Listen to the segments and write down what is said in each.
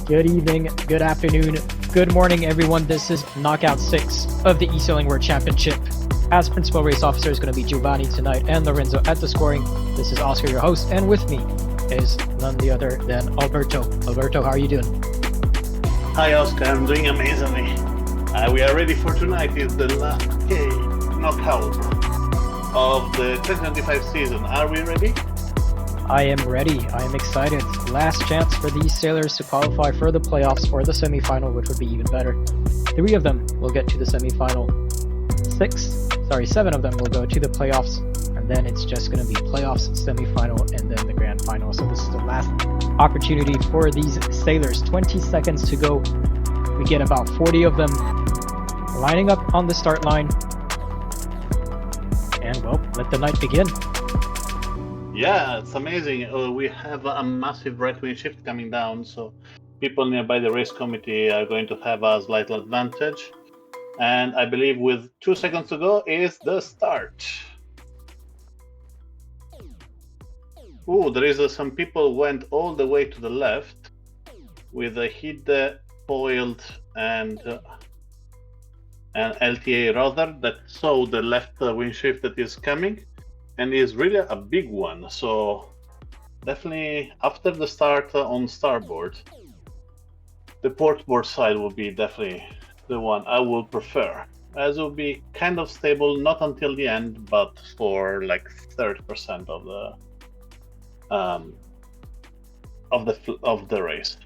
Good evening, good afternoon, good morning, everyone. This is Knockout 6 of the eSailing World Championship. As principal race officer is going to be Giovanni tonight and Lorenzo at the scoring. This is Oscar, your host, and with me is none the other than Alberto. Alberto, how are you doing? Hi, Oscar. I'm doing amazingly. We are ready for tonight. It's the last knockout of the 2025 season. Are we ready? I am ready. I am excited. Last chance for these sailors to qualify for the playoffs or the semifinal, which would be even better. 3 of them will get to the semifinal. 7 of them will go to the playoffs, and then it's just going to be playoffs, semifinal, and then the grand final. So this is the last opportunity for these sailors. 20 seconds to go. We get about 40 of them lining up on the start line. And well, let the night begin. Yeah, it's amazing. We have a massive right-wing shift coming down, so people nearby the race committee are going to have a slight advantage. And I believe with 2 seconds to go is the start. Oh, there is some people went all the way to the left with a Hide, foiled, and an LTA rather that saw the left wing shift that is coming. And is really a big one, so definitely after the start on starboard, the portboard side will be definitely the one I will prefer, as it will be kind of stable, not until the end, but for like 30% of the race.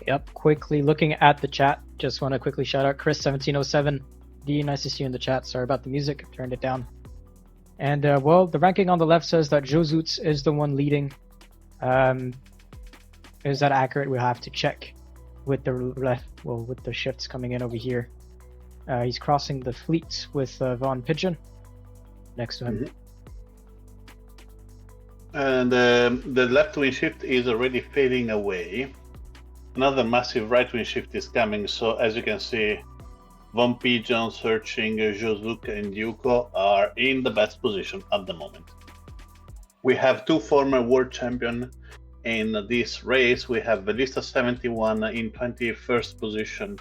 Yep, quickly looking at the chat, just want to quickly shout out Chris1707. D, nice to see you in the chat. Sorry about the music, turned it down. And well, the ranking on the left says that Josutz is the one leading. Is that accurate? We'll have to check with the left, with the shifts coming in over here. He's crossing the fleet with Von Pigeon next to him. And the left wing shift is already fading away. Another massive right wing shift is coming. So as you can see, Von Pigeon, Searching, Josuk, and Yuko are in the best position at the moment. We have 2 former world champions in this race. We have Velista 71 in 21st position,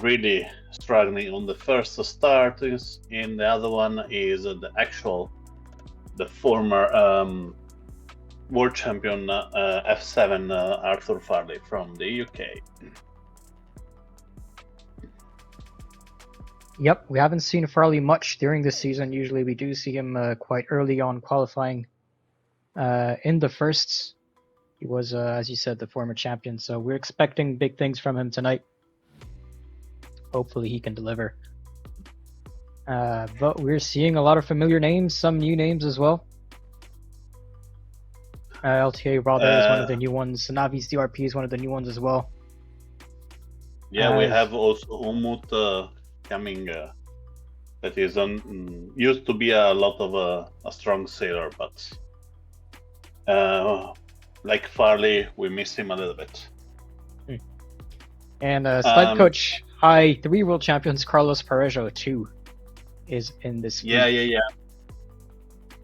really struggling on the first start. And the other one is the former world champion F7 Arthur Farley from the UK. Yep, we haven't seen Farley much during this season. Usually we do see him quite early on qualifying in the firsts. He was, as you said, the former champion, so we're expecting big things from him tonight. Hopefully he can deliver. But we're seeing a lot of familiar names, some new names as well. LTA Rather is one of the new ones. Navi's DRP is one of the new ones as well. Yeah, we have also Umut coming, that is used to be a lot of a strong sailor, but like Farley, we miss him a little bit. And sled coach, hi, 3 world champions, Carlos Parejo too, is in this fleet. Yeah.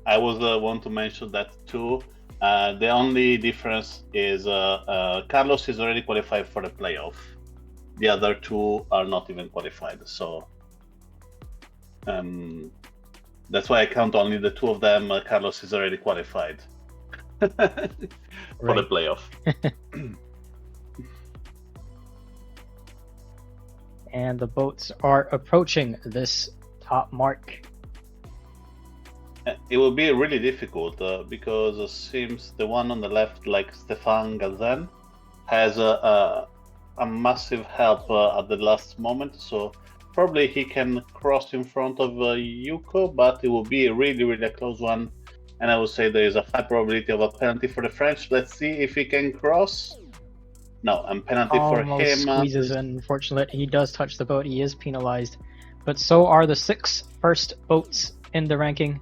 I was want to mention that too. The only difference is Carlos is already qualified for the playoff. The other 2 are not even qualified, so that's why I count only the 2 of them. Carlos is already qualified for the playoff. And the boats are approaching this top mark. It will be really difficult because it seems the one on the left, like Stefan Gazan, has a massive help at the last moment, so probably he can cross in front of Yuko, but it will be a really a close one, and I would say there is a high probability of a penalty for the French. Let's see if he can cross. No, and penalty for him. Squeezes in. Unfortunately, he does touch the boat. He is penalized, but so are the 6 first boats in the ranking.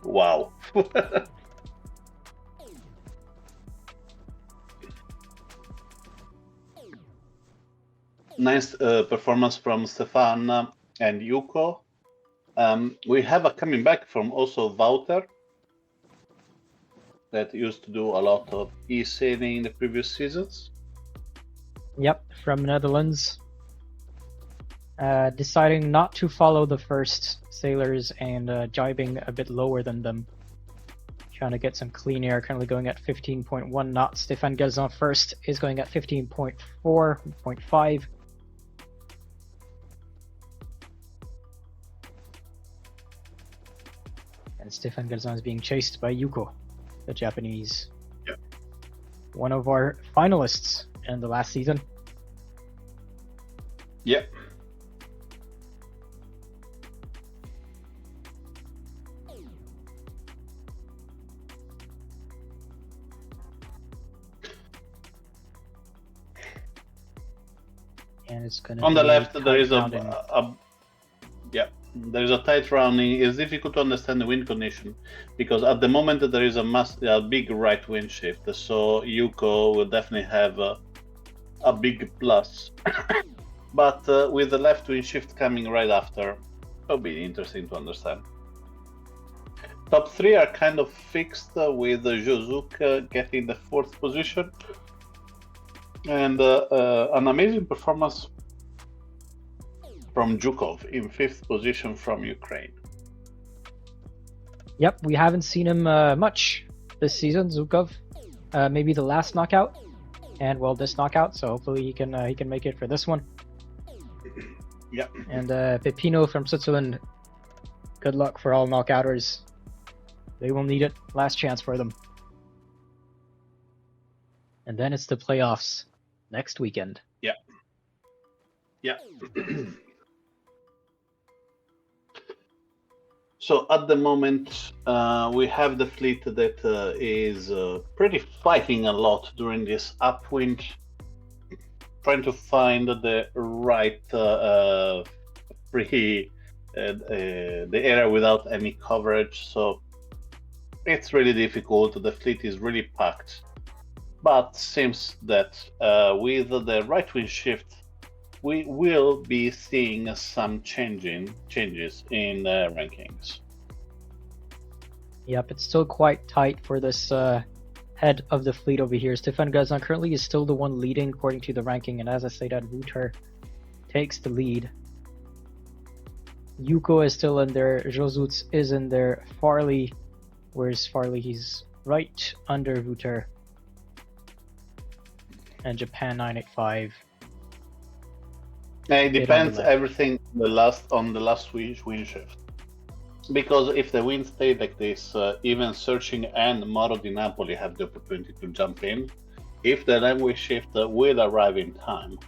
Wow. Nice performance from Stefan and Yuko. We have a coming back from also Wouter. that used to do a lot of eSailing in the previous seasons. Yep, from Netherlands. Deciding not to follow the first sailors and jibing a bit lower than them. Trying to get some clean air, currently going at 15.1 knots. Stéphane Gazan first is going at 15.4.5. And Stéphane Gazan is being chased by Yuko, the Japanese. Yep. One of our finalists in the last season. Yep. And it's gonna on the be left there is rounding. there is a tight rounding. It's difficult to understand the wind condition because at the moment there is a big right wind shift, so Yuko will definitely have a big plus. But with the left wind shift coming right after, it'll be interesting to understand. Top 3 are kind of fixed with Josuke getting the 4th position and an amazing performance from Zhukov in 5th position from Ukraine. Yep, we haven't seen him much this season, Zhukov. Maybe the last knockout, and well, this knockout. So hopefully he can make it for this one. Yeah. And Pepino from Switzerland. Good luck for all knockouters. They will need it. Last chance for them. And then it's the playoffs next weekend. Yeah. Yeah. So at the moment, we have the fleet that is pretty fighting a lot during this upwind, trying to find the right the area without any coverage. So it's really difficult. The fleet is really packed, but seems that with the right wind shift, we will be seeing some changes in the rankings. Yep, it's still quite tight for this head of the fleet over here. Stéphane Gazan currently is still the one leading according to the ranking, and as I say that, Wouter takes the lead. Yuko is still in there, Josuts is in there, Farley, where's Farley? He's right under Wouter. And Japan 985. It depends everything on the last wind shift. Because if the wind stayed like this, even Searching and Moro di Napoli have the opportunity to jump in. If the wind shift will arrive in time,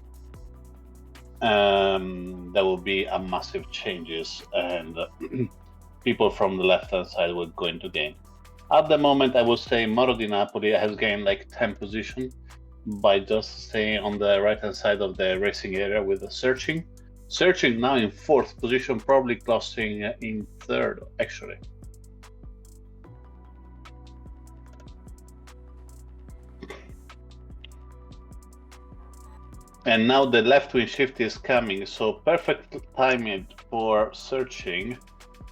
there will be a massive changes, and people from the left-hand side will go into gain. At the moment, I would say Moro di Napoli has gained like 10 position by just staying on the right-hand side of the racing area with the Searching. Searching now in 4th position, probably closing in 3rd, actually. And now the left wind shift is coming, so perfect timing for Searching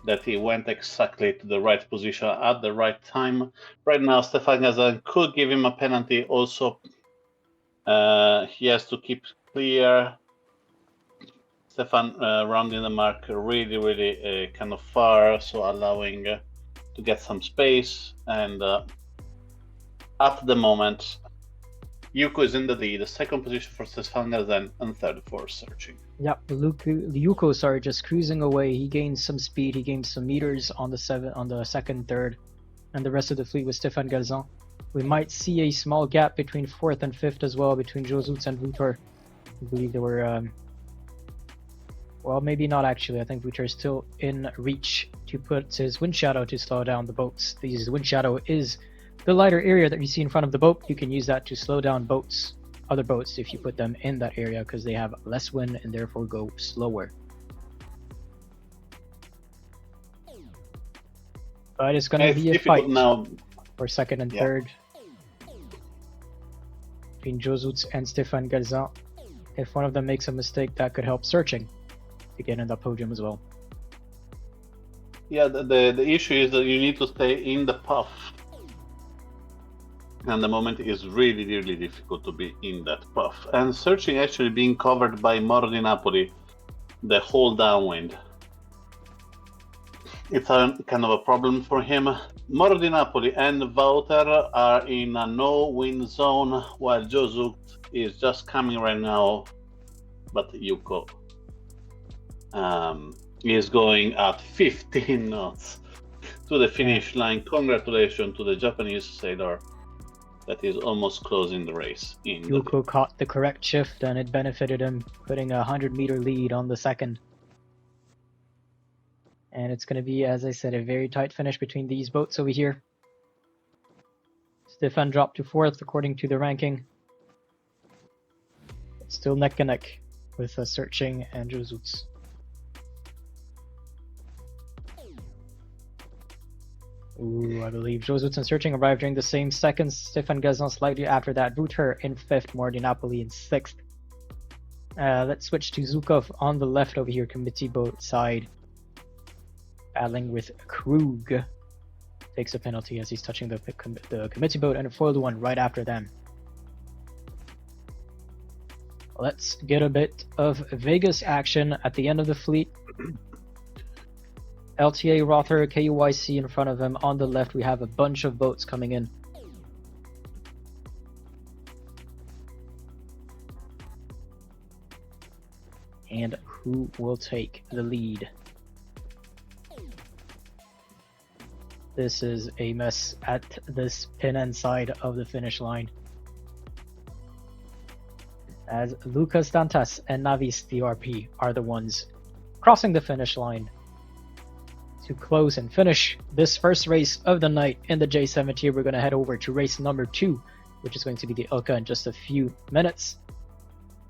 that he went exactly to the right position at the right time. Right now, Stéphane Gazan could give him a penalty. Also, he has to keep clear. Stéphane rounding the mark really kind of far, so allowing to get some space. And at the moment, Yuko is in the lead. 2nd position for Stéphane Gazan and 3rd for Searching. Yep, Yuko, just cruising away. He gained some speed. He gained some meters on the 2nd, 3rd, and the rest of the fleet was Stéphane Gazan. We might see a small gap between 4th and 5th as well, between Josuts and Wouter. I believe there were, well, maybe not actually. I think Wouter is still in reach to put his wind shadow to slow down the boats. The wind shadow is the lighter area that you see in front of the boat. You can use that to slow down boats, other boats, if you put them in that area, because they have less wind and therefore go slower. But it's going to be a fight now for 2nd and 3rd between Josuts and Stéphane Gazan. If one of them makes a mistake, that could help Searching to get in the podium as well. Yeah, the issue is that you need to stay in the path And the moment is really, really difficult to be in that path. And searching actually being covered by Moro di Napoli, the whole downwind. It's a kind of a problem for him. Moro di Napoli and Wouter are in a no-win zone, while Josuk is just coming right now, but Yuko is going at 15 knots to the finish line. Congratulations to the Japanese sailor that is almost closing the race. Yuko caught the correct shift and it benefited him, putting a 100-meter lead on the second. And it's going to be, as I said, a very tight finish between these boats over here. Stefan dropped to 4th according to the ranking. It's still neck and neck with Searching and Josuts. Ooh, I believe Josuts and Searching arrived during the same seconds. Stefan Gazan slightly after that. Wouter in 5th, Moro di Napoli in 6th. Let's switch to Zukov on the left over here, committee boat side. Battling with Krug. Takes a penalty as he's touching the committee boat, and a foiled one right after them. Let's get a bit of Vegas action at the end of the fleet. LTA, Rother, KUYC in front of him. On the left, we have a bunch of boats coming in. And who will take the lead? This is a mess at this pin end side of the finish line, as Lucas Dantas and Navis DRP are the ones crossing the finish line to close and finish this first race of the night in the J70. We're going to head over to race number 2, which is going to be the Ilka in just a few minutes.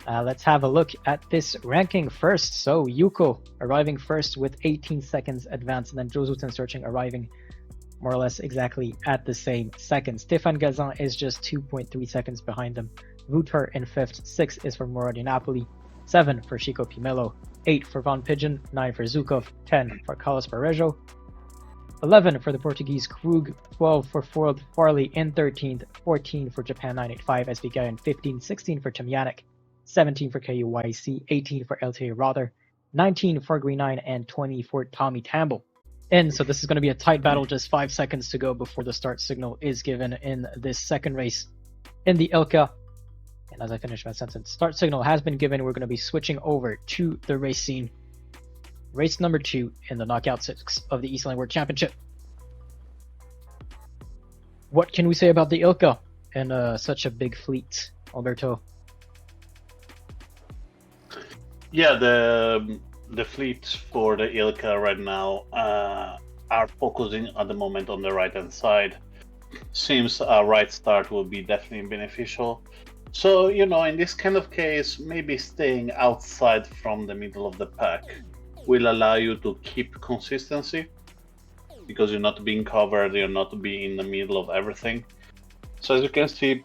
Let's have a look at this ranking first. So Yuko arriving first with 18 seconds advance, and then Josut and Searching arriving more or less exactly at the same second. Stefan Gazan is just 2.3 seconds behind them. Wouter in 5th, 6 is for Moro di Napoli, 7 for Chico Pimelo, 8 for Von Pigeon, 9 for Zukov, 10 for Carlos Parejo, 11 for the Portuguese Krug, 12 for Foiled Farley in 13th, 14 for Japan 985 SVK in 15, 16 for Tomyanek, 17 for KUYC, 18 for LTA Rother, 19 for Green 9, and 20 for Tommy Tamble. And so this is going to be a tight battle, just 5 seconds to go before the start signal is given in this second race in the Ilka. And as I finish my sentence, start signal has been given. We're going to be switching over to the race scene. Race number 2 in the Knockout 6 of the eSailing World Championship. What can we say about the Ilka and such a big fleet, Alberto? Yeah, the fleet for the Ilka right now are focusing at the moment on the right-hand side. Seems a right start will be definitely beneficial. So, you know, in this kind of case, maybe staying outside from the middle of the pack will allow you to keep consistency, because you're not being covered, you're not being in the middle of everything. So as you can see,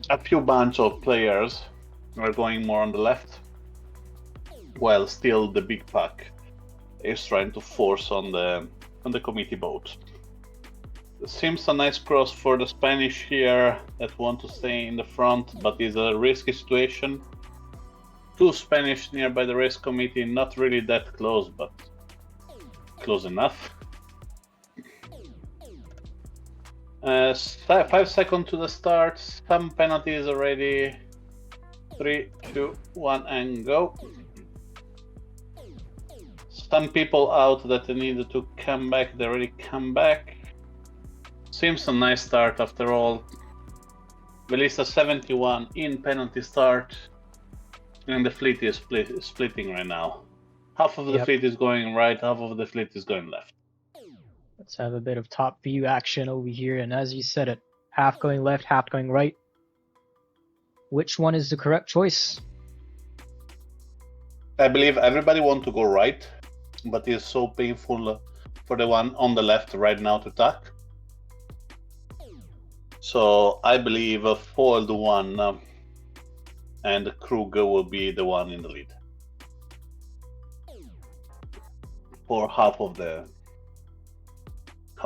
a few bunch of players are going more on the left, while still the big pack is trying to force on the committee boat. It seems a nice cross for the Spanish here that want to stay in the front, but is a risky situation. 2 Spanish nearby the race committee, not really that close, but close enough. 5 seconds to the start, some penalties already. 3, 2, 1, and go. Some people out that needed to come back, they already come back. Seems a nice start after all. Velisa 71 in penalty start, and the fleet is splitting right now. Half of the fleet is going right, half of the fleet is going left. Let's have a bit of top view action over here, and as you said it, half going left, half going right. Which one is the correct choice? I believe everybody wants to go right, but it's so painful for the one on the left right now to attack. So I believe a foiled one and Krug will be the one in the lead for half of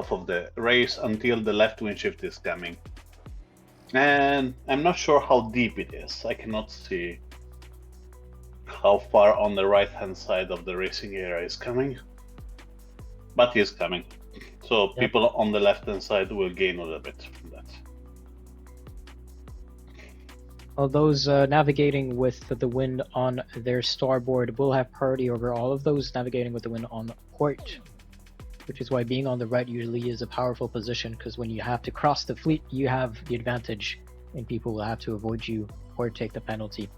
half of the race until the left wind shift is coming. And I'm not sure how deep it is. I cannot see how far on the right hand side of the racing area is coming, but he is coming. So people on the left hand side will gain a little bit from that. Well, those navigating with the wind on their starboard will have priority over all of those navigating with the wind on port, which is why being on the right usually is a powerful position, because when you have to cross the fleet, you have the advantage, and people will have to avoid you or take the penalty.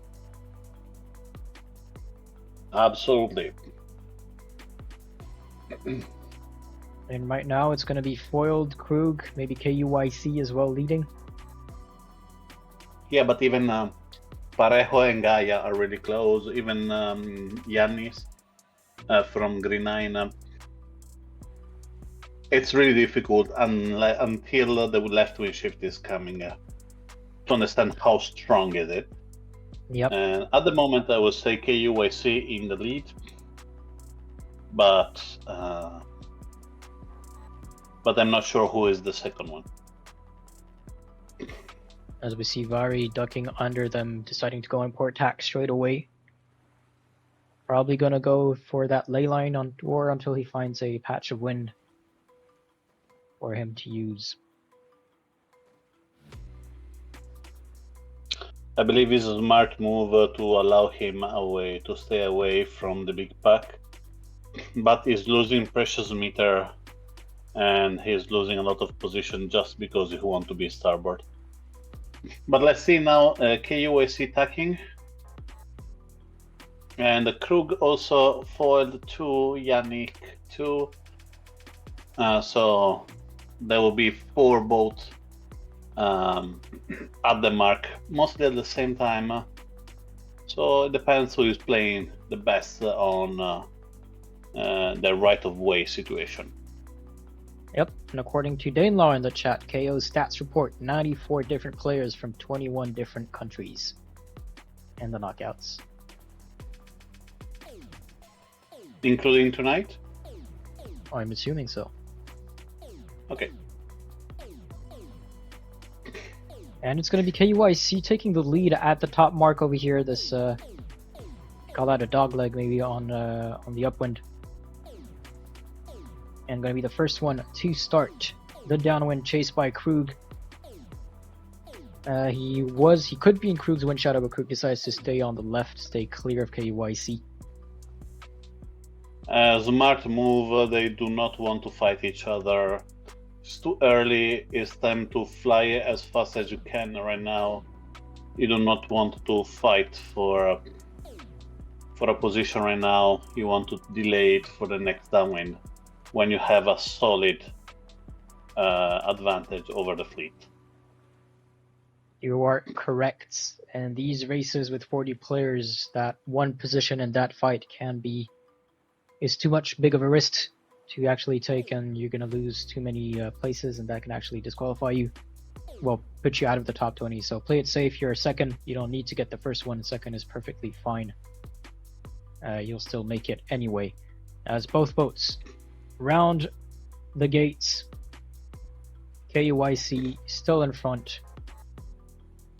Absolutely. And right now it's going to be foiled, Krug, maybe KUYC as well leading. Yeah, but even Parejo and Gaia are really close. Even Yannis from Green 9. It's really difficult until the left wing shift is coming to understand how strong is it. Yep. And at the moment, I would say KUYC in the lead, but I'm not sure who is the second one. As we see Vari ducking under them, deciding to go on port tack straight away. Probably gonna go for that ley line on Dwar until he finds a patch of wind for him to use. I believe it's a smart move to allow him to stay away from the big pack, but he's losing precious meter and he's losing a lot of position just because he wants to be starboard. But let's see now KUAC tacking, and the Krug also foiled to Yannick too, so there will be 4 boats at the mark, mostly at the same time. So it depends who is playing the best on the right of way situation. Yep, and according to Danelaw in the chat, KO's stats report 94 different players from 21 different countries in the knockouts. Including tonight? I'm assuming so. Okay. And it's going to be KUIC taking the lead at the top mark over here. This, call that a dog leg maybe on the upwind. And going to be the first one to start the downwind, chased by Krug. He could be in Krug's wind shadow, but Krug decides to stay on the left, stay clear of KUIC. Smart move. They do not want to fight each other. It's too early. It's time to fly as fast as you can right now. You do not want to fight for a position right now. You want to delay it for the next downwind when you have a solid advantage over the fleet. You are correct. And these races with 40 players, that one position in that fight is too much big of a risk to actually take, and you're going to lose too many places, and that can actually disqualify you. Well, put you out of the top 20. So play it safe. You're a second. You don't need to get the first one. Second is perfectly fine. You'll still make it anyway. As both boats round the gates, KUIC still in front,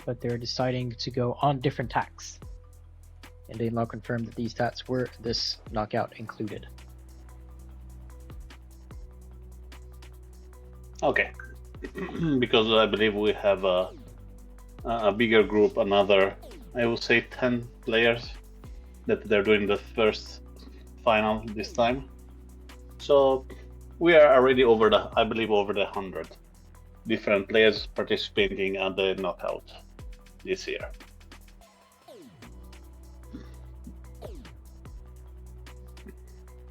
but they're deciding to go on different tacks. And Danelaw confirmed that these tats were this knockout included. Okay, because I believe we have a bigger group, another, I would say 10 players that they're doing the first final this time. So we are already over the 100 different players participating at the knockout this year.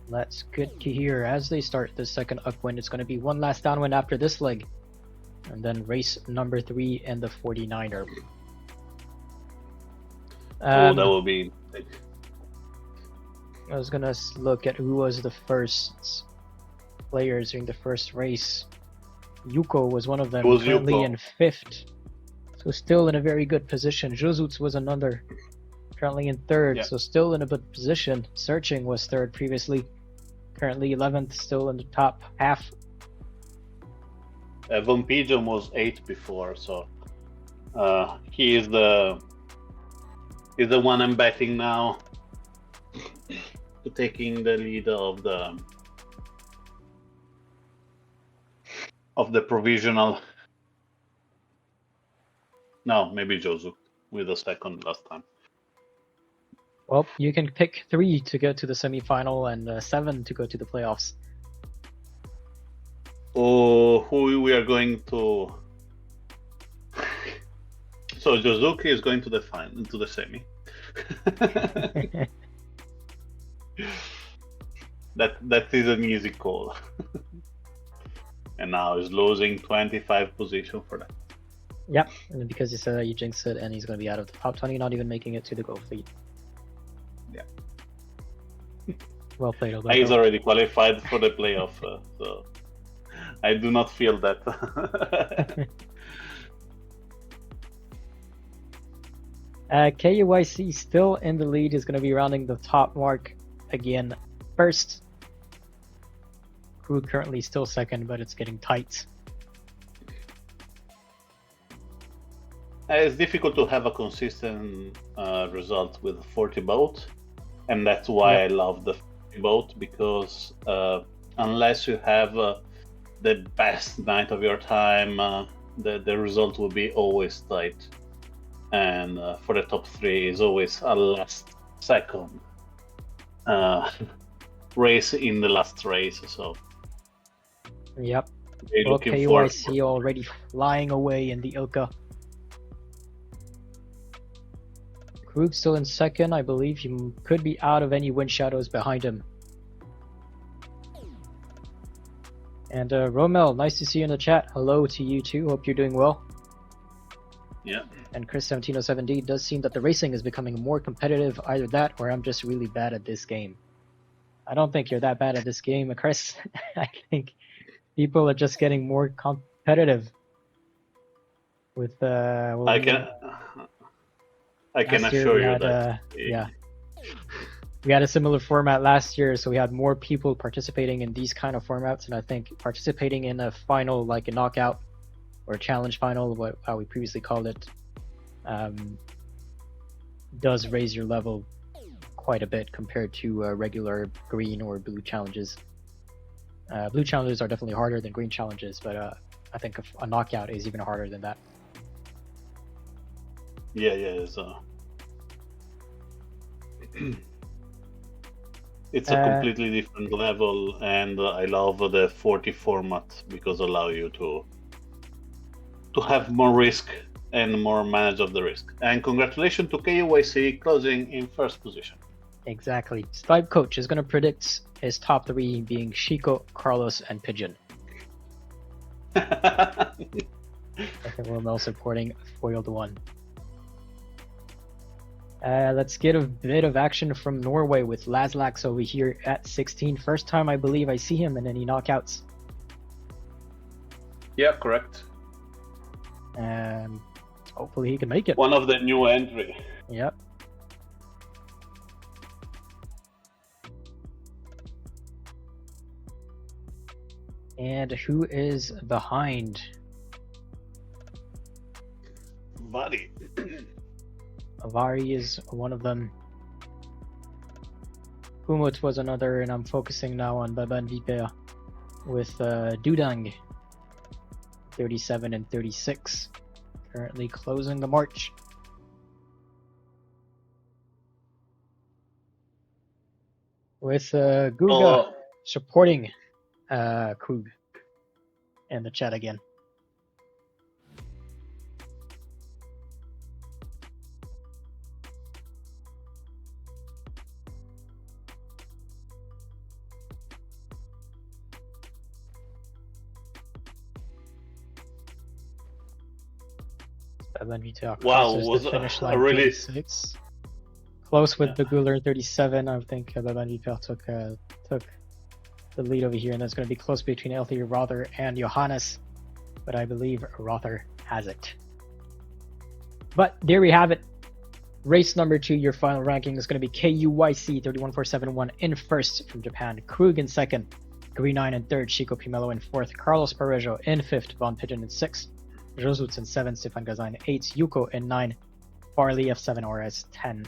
That's good to hear. As they start the second upwind, it's going to be one last downwind after this leg, and then race number 3 and the 49er. That will be. I was gonna look at who was the first players during the first race. Yuko was one of them, currently in 5th, so still in a very good position. Josuts was another, currently in 3rd, so still in a good position. Searching was 3rd previously, currently 11th, still in the top half. Von Pigeon was 8 before, so he is the one I'm betting now to taking the lead of the provisional. No, maybe Jozu with a second last time. Well, you can pick 3 to go to the semi-final and 7 to go to the playoffs. Oh, who we are going to? So Jozuki is going to the final, to the semi. that is an easy call. And now he's losing 25 position for that. Yep, and because you said that, you jinxed it, and he's going to be out of the top 20, not even making it to the gold fleet. Yeah. Well played, Alberto. He's already qualified for the playoff, so I do not feel that. KUYC still in the lead, is going to be rounding the top mark again first. Crew currently still second, but it's getting tight. It's difficult to have a consistent result with 40 boat, and that's why I love the 40 boat, because unless you have the best night of your time, the result will be always tight. And for the top 3 is always a last second race in the last race. So yep. Well, KUYC already flying away in the Ilka. Krug still in second. I believe he could be out of any wind shadows behind him. And Romel, nice to see you in the chat. Hello to you too. Hope you're doing well. Yeah. And Chris1707D, does seem that the racing is becoming more competitive. Either that, or I'm just really bad at this game. I don't think you're that bad at this game, Chris. I think people are just getting more competitive. With well, I can assure you that. Yeah. We had a similar format last year, so we had more people participating in these kind of formats, and I think participating in a final, like a knockout or a challenge final, how we previously called it, does raise your level quite a bit compared to regular green or blue challenges. Blue challenges are definitely harder than green challenges, but I think a knockout is even harder than that. Yeah, it's a completely different level, and I love the 40 format because allow you to have more risk and more manage of the risk. And congratulations to KUYC closing in first position. Exactly. Stripe Coach is going to predict his top 3 being Chico, Carlos, and Pigeon. I think Romel supporting foiled 1. Let's get a bit of action from Norway with Laslax over here at 16. First time I believe I see him in any knockouts. Yeah, correct. Hopefully he can make it. One of the new entry. Yep. And who is behind? Buddy. Avari is one of them. Kumut was another, and I'm focusing now on Baban Viper with Dudang 37 and 36, currently closing the march. With Guga supporting Krug in the chat again. Wow, was the finish line really 36. Close with the Guler 37. I think Baban Viper took the lead over here, and that's going to be close between Elthir Rother and Johannes, but I believe Rother has it. But there we have it. Race number 2, your final ranking is going to be KUYC 31471 in first from Japan, Krug in second, Green 9 in third, Chico Pimelo in fourth, Carlos Parejo in fifth, Von Pigeon in sixth, Josuts in seventh, Stefan Gazan in eighth, Yuko in nine, Barley F7 Ores 10,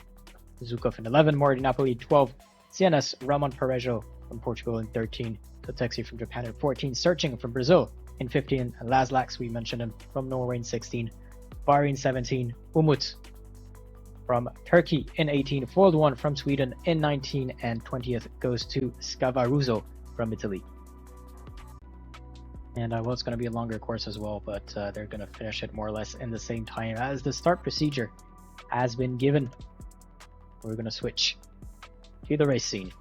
Zukov in 11, Mori Napoli 12, CNS Ramon Parejo from Portugal in 13, Totexi from Japan in 14, Searching from Brazil in 15, and Lazlax, we mentioned him, from Norway in 16, Bahrain 17, Umut from Turkey in 18, Foiled 1 from Sweden in 19, and 20th goes to Scavaruso from Italy. And well, it's going to be a longer course as well, but they're going to finish it more or less in the same time as the start procedure has been given. We're going to switch to the race scene.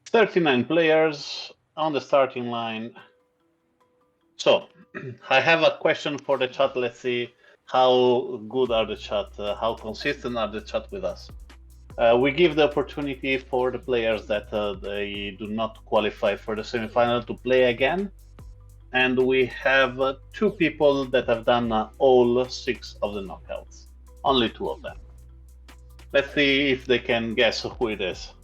39 players on the starting line. So, I have a question for the chat. Let's see how good are the chat, how consistent are the chat with us. We give the opportunity for the players that they do not qualify for the semifinal to play again. And we have 2 people that have done all 6 of the knockouts. Only 2 of them. Let's see if they can guess who it is.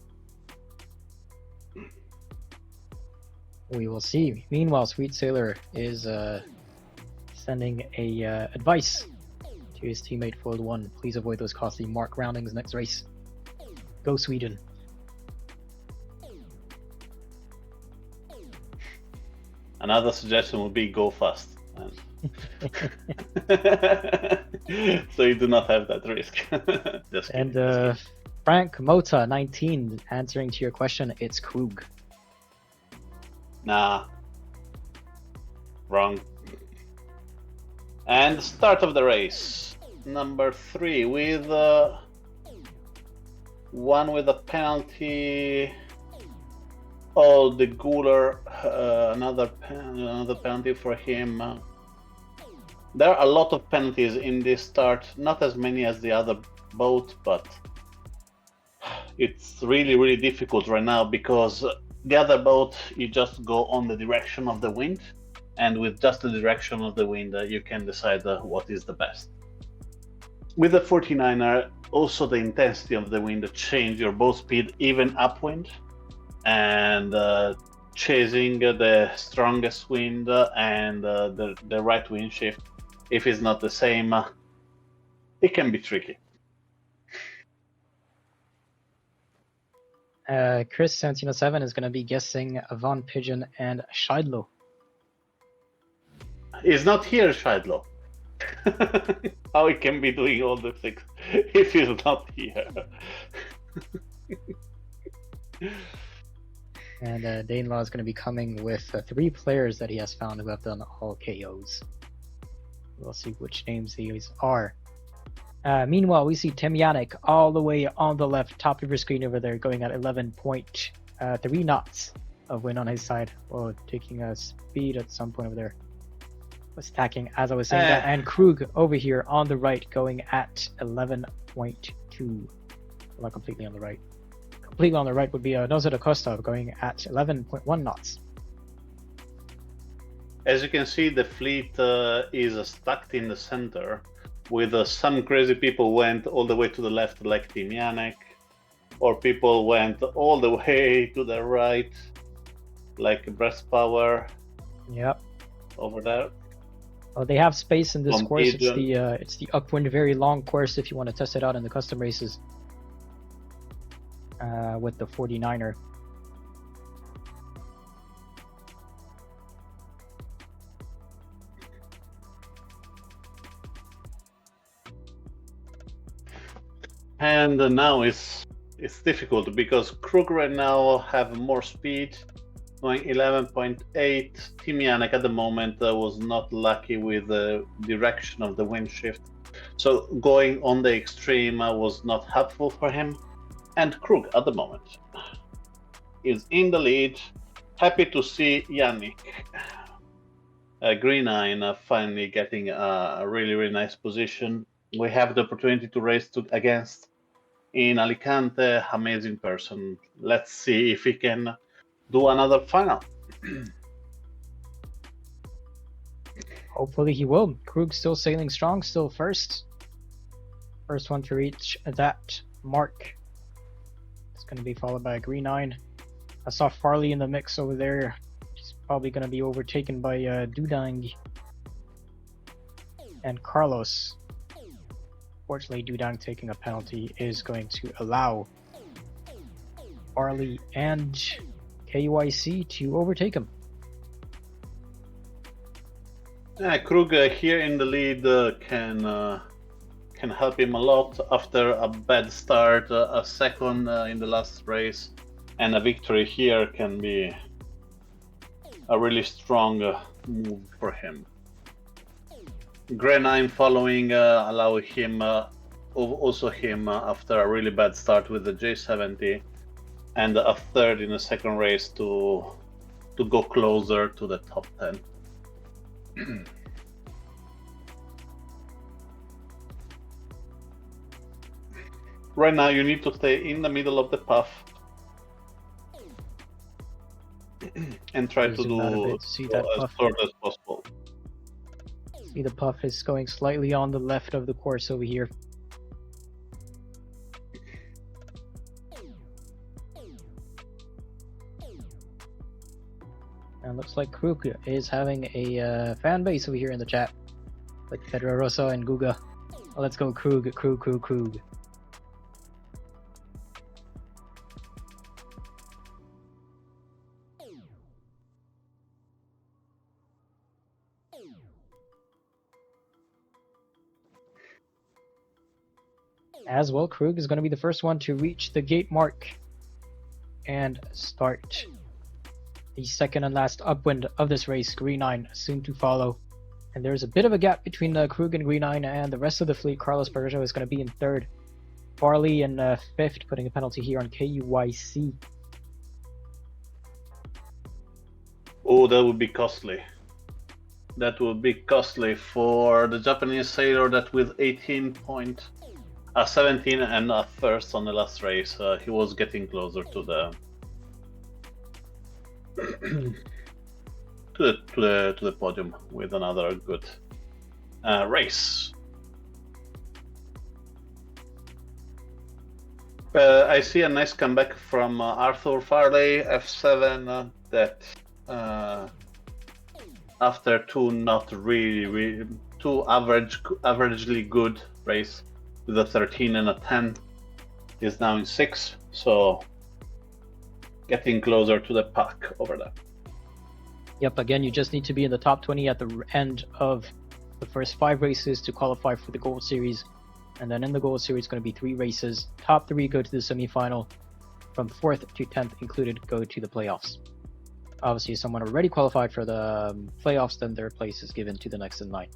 We will see. Meanwhile, Sweet Sailor is sending a advice to his teammate Foiled 1. Please avoid those costly mark roundings next race. Go Sweden. Another suggestion would be go fast. So you do not have that risk. Just and kidding. Frank Mota 19 answering to your question, it's Krug. Nah. Wrong. And start of the race. Number 3 with one with a penalty. Oh, the Guler, another penalty for him. There are a lot of penalties in this start, not as many as the other boat, but it's really difficult right now because the other boat, you just go on the direction of the wind, and with just the direction of the wind, you can decide what is the best. With the 49er, also the intensity of the wind change your boat speed even upwind, and chasing the strongest wind and the right wind shift, if it's not the same, it can be tricky. Chris 1707 is going to be guessing Von Pigeon and Scheidlo. He's not here, Scheidlo. How he can be doing all the things if he's not here? And Danelaw is going to be coming with 3 players that he has found who have done all KOs. We'll see which names these are. Meanwhile, we see Tim Yannick all the way on the left, top of your screen over there, going at 11.3 knots of wind on his side. Oh, taking a speed at some point over there. Was tacking as I was saying that. And Krug over here on the right, going at 11.2. Not completely on the right. Completely on the right would be Nozo da Costa going at 11.1 knots. As you can see, the fleet is stuck in the center, with some crazy people went all the way to the left like Team Yannick, or people went all the way to the right like Breast Power. Yep. Over there. Oh, they have space in this course. Pigeon. It's the upwind, very long course if you want to test it out in the custom races. With the 49er. And now it's difficult because Krug right now have more speed, going 11.8. Team Yannick at the moment was not lucky with the direction of the wind shift, so going on the extreme was not helpful for him. And Krug at the moment is in the lead. Happy to see Yannick, Green 9, finally getting a really nice position. We have the opportunity to race against in Alicante, amazing person. Let's see if he can do another final. Hopefully he will. Krug still sailing strong, still first. First one to reach that mark. It's going to be followed by a green 9. I saw Farley in the mix over there. He's probably going to be overtaken by Dudang and Carlos. Fortunately, Dudang taking a penalty is going to allow Farley and KUIC to overtake him. Krug here in the lead can help him a lot after a bad start. A second in the last race and a victory here can be a really strong move for him. Grey 9 following allow him after a really bad start with the J70 and a third in the second race to go closer to the top 10. Right now you need to stay in the middle of the path and try to do see as that puff. short as possible. See the puff is going slightly on the left of the course over here. And looks like Krug is having a fan base over here in the chat, like Pedrosa and Guga. Well, let's go Krug, Krug, Krug, Krug. As well, Krug is going to be the first one to reach the gate mark and start the second and last upwind of this race. Green 9 soon to follow. And there's a bit of a gap between Krug and Green 9 and the rest of the fleet. Carlos Berger is going to be in third. Farley in fifth, putting a penalty here on KUIC. Oh, that would be costly. That would be costly for the Japanese sailor that with 17 and a first on the last race, he was getting closer to the to the podium with another good race. I see a nice comeback from Arthur Farley, F7, that after two not really two averagely good race with a 13 and a 10 is now in 6, so getting closer to the pack over there. Yep, again, you just need to be in the top 20 at the end of the first 5 races to qualify for the Gold Series. And then in the Gold Series, it's going to be 3 races. Top 3 go to the semi-final. From 4th to 10th included go to the playoffs. Obviously, if someone already qualified for the playoffs, then their place is given to the next in line.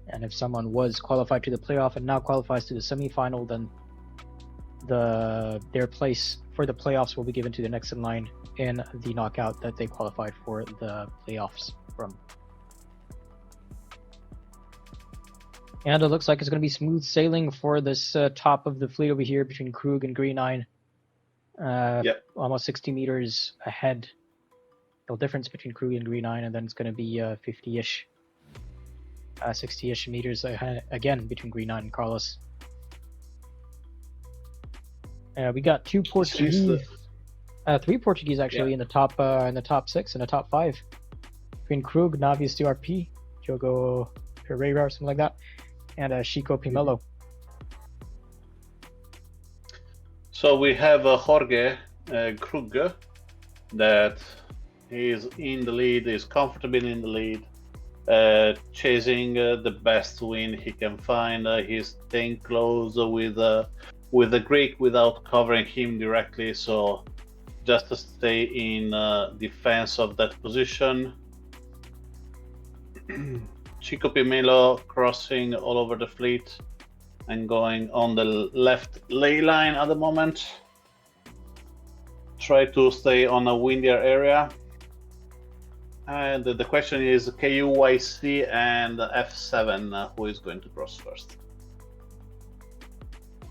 And if someone was qualified to the playoff and now qualifies to the semi-final, then their place for the playoffs will be given to the next in line in the knockout that they qualified for the playoffs from. And it looks like it's going to be smooth sailing for this top of the fleet over here between Krug and Green 9. Yep. Almost 60 meters ahead. No difference between Krug and Green 9, and then it's going to be 50-ish. 60-ish meters ahead again between Green 9 and Carlos. We got 2 Portuguese, 3 Portuguese actually in the top 6 and the top 5. Between Krug, Navius DRP, Diogo Pereira or something like that, and Chico Pimelo. So we have Jorge Krug that is in the lead, is comfortable in the lead, chasing the best win he can find. He's staying close with the Greek without covering him directly, so just to stay in defense of that position. Chico Pimelo crossing all over the fleet and going on the left ley line at the moment. Try to stay on a windier area. And the question is KUIC and F7, who is going to cross first?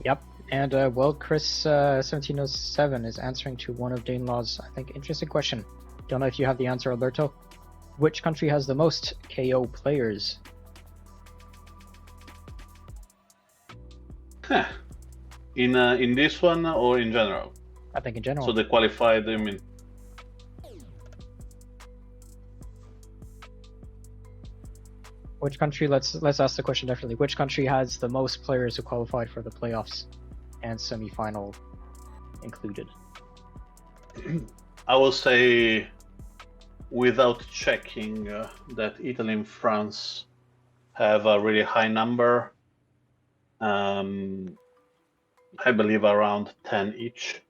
Yep. And Chris 1707 is answering to one of Dane Law's, I think, interesting question. Don't know if you have the answer, Alberto. Which country has the most KO players? In this one or in general? I think in general. So they qualified, I mean. Which country? Let's ask the question differently. Which country has the most players who qualified for the playoffs and semi-final included? I will say, without checking, that Italy and France have a really high number. I believe around 10 each.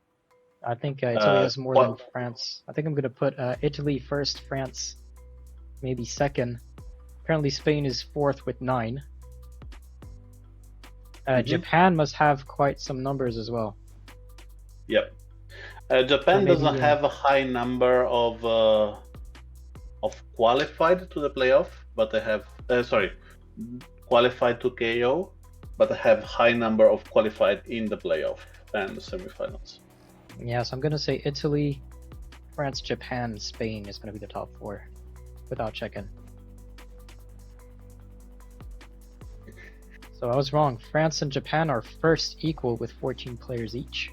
I think Italy has more than France. I think I'm going to put Italy first, France maybe second. Apparently Spain is fourth with 9. Japan must have quite some numbers as well. Yep. Japan doesn't have a high number of qualified to the playoff, but they have qualified to KO, but they have high number of qualified in the playoff and the semifinals. Yeah, so I'm gonna say Italy, France, Japan, Spain is gonna be the top 4, without checking. So I was wrong. France and Japan are first equal with 14 players each.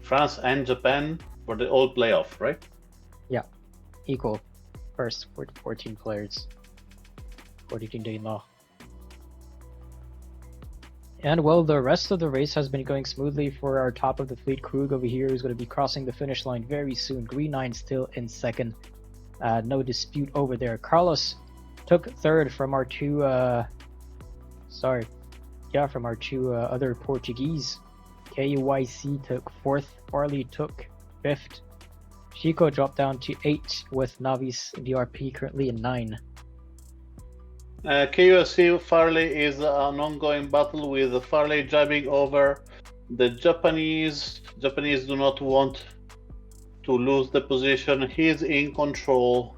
France and Japan for the all playoff, right? Yeah, equal. First for 14 players. 14 day law. And well, the rest of the race has been going smoothly for our top of the fleet. Krug over here is going to be crossing the finish line very soon. Green 9 still in second. No dispute over there. Carlos took third from our two other Portuguese. KUYC took fourth. Farley took fifth. Chico dropped down to 8 with Navis DRP currently in 9. KUSC Farley is an ongoing battle with Farley driving over the Japanese. Japanese do not want to lose the position. He's in control.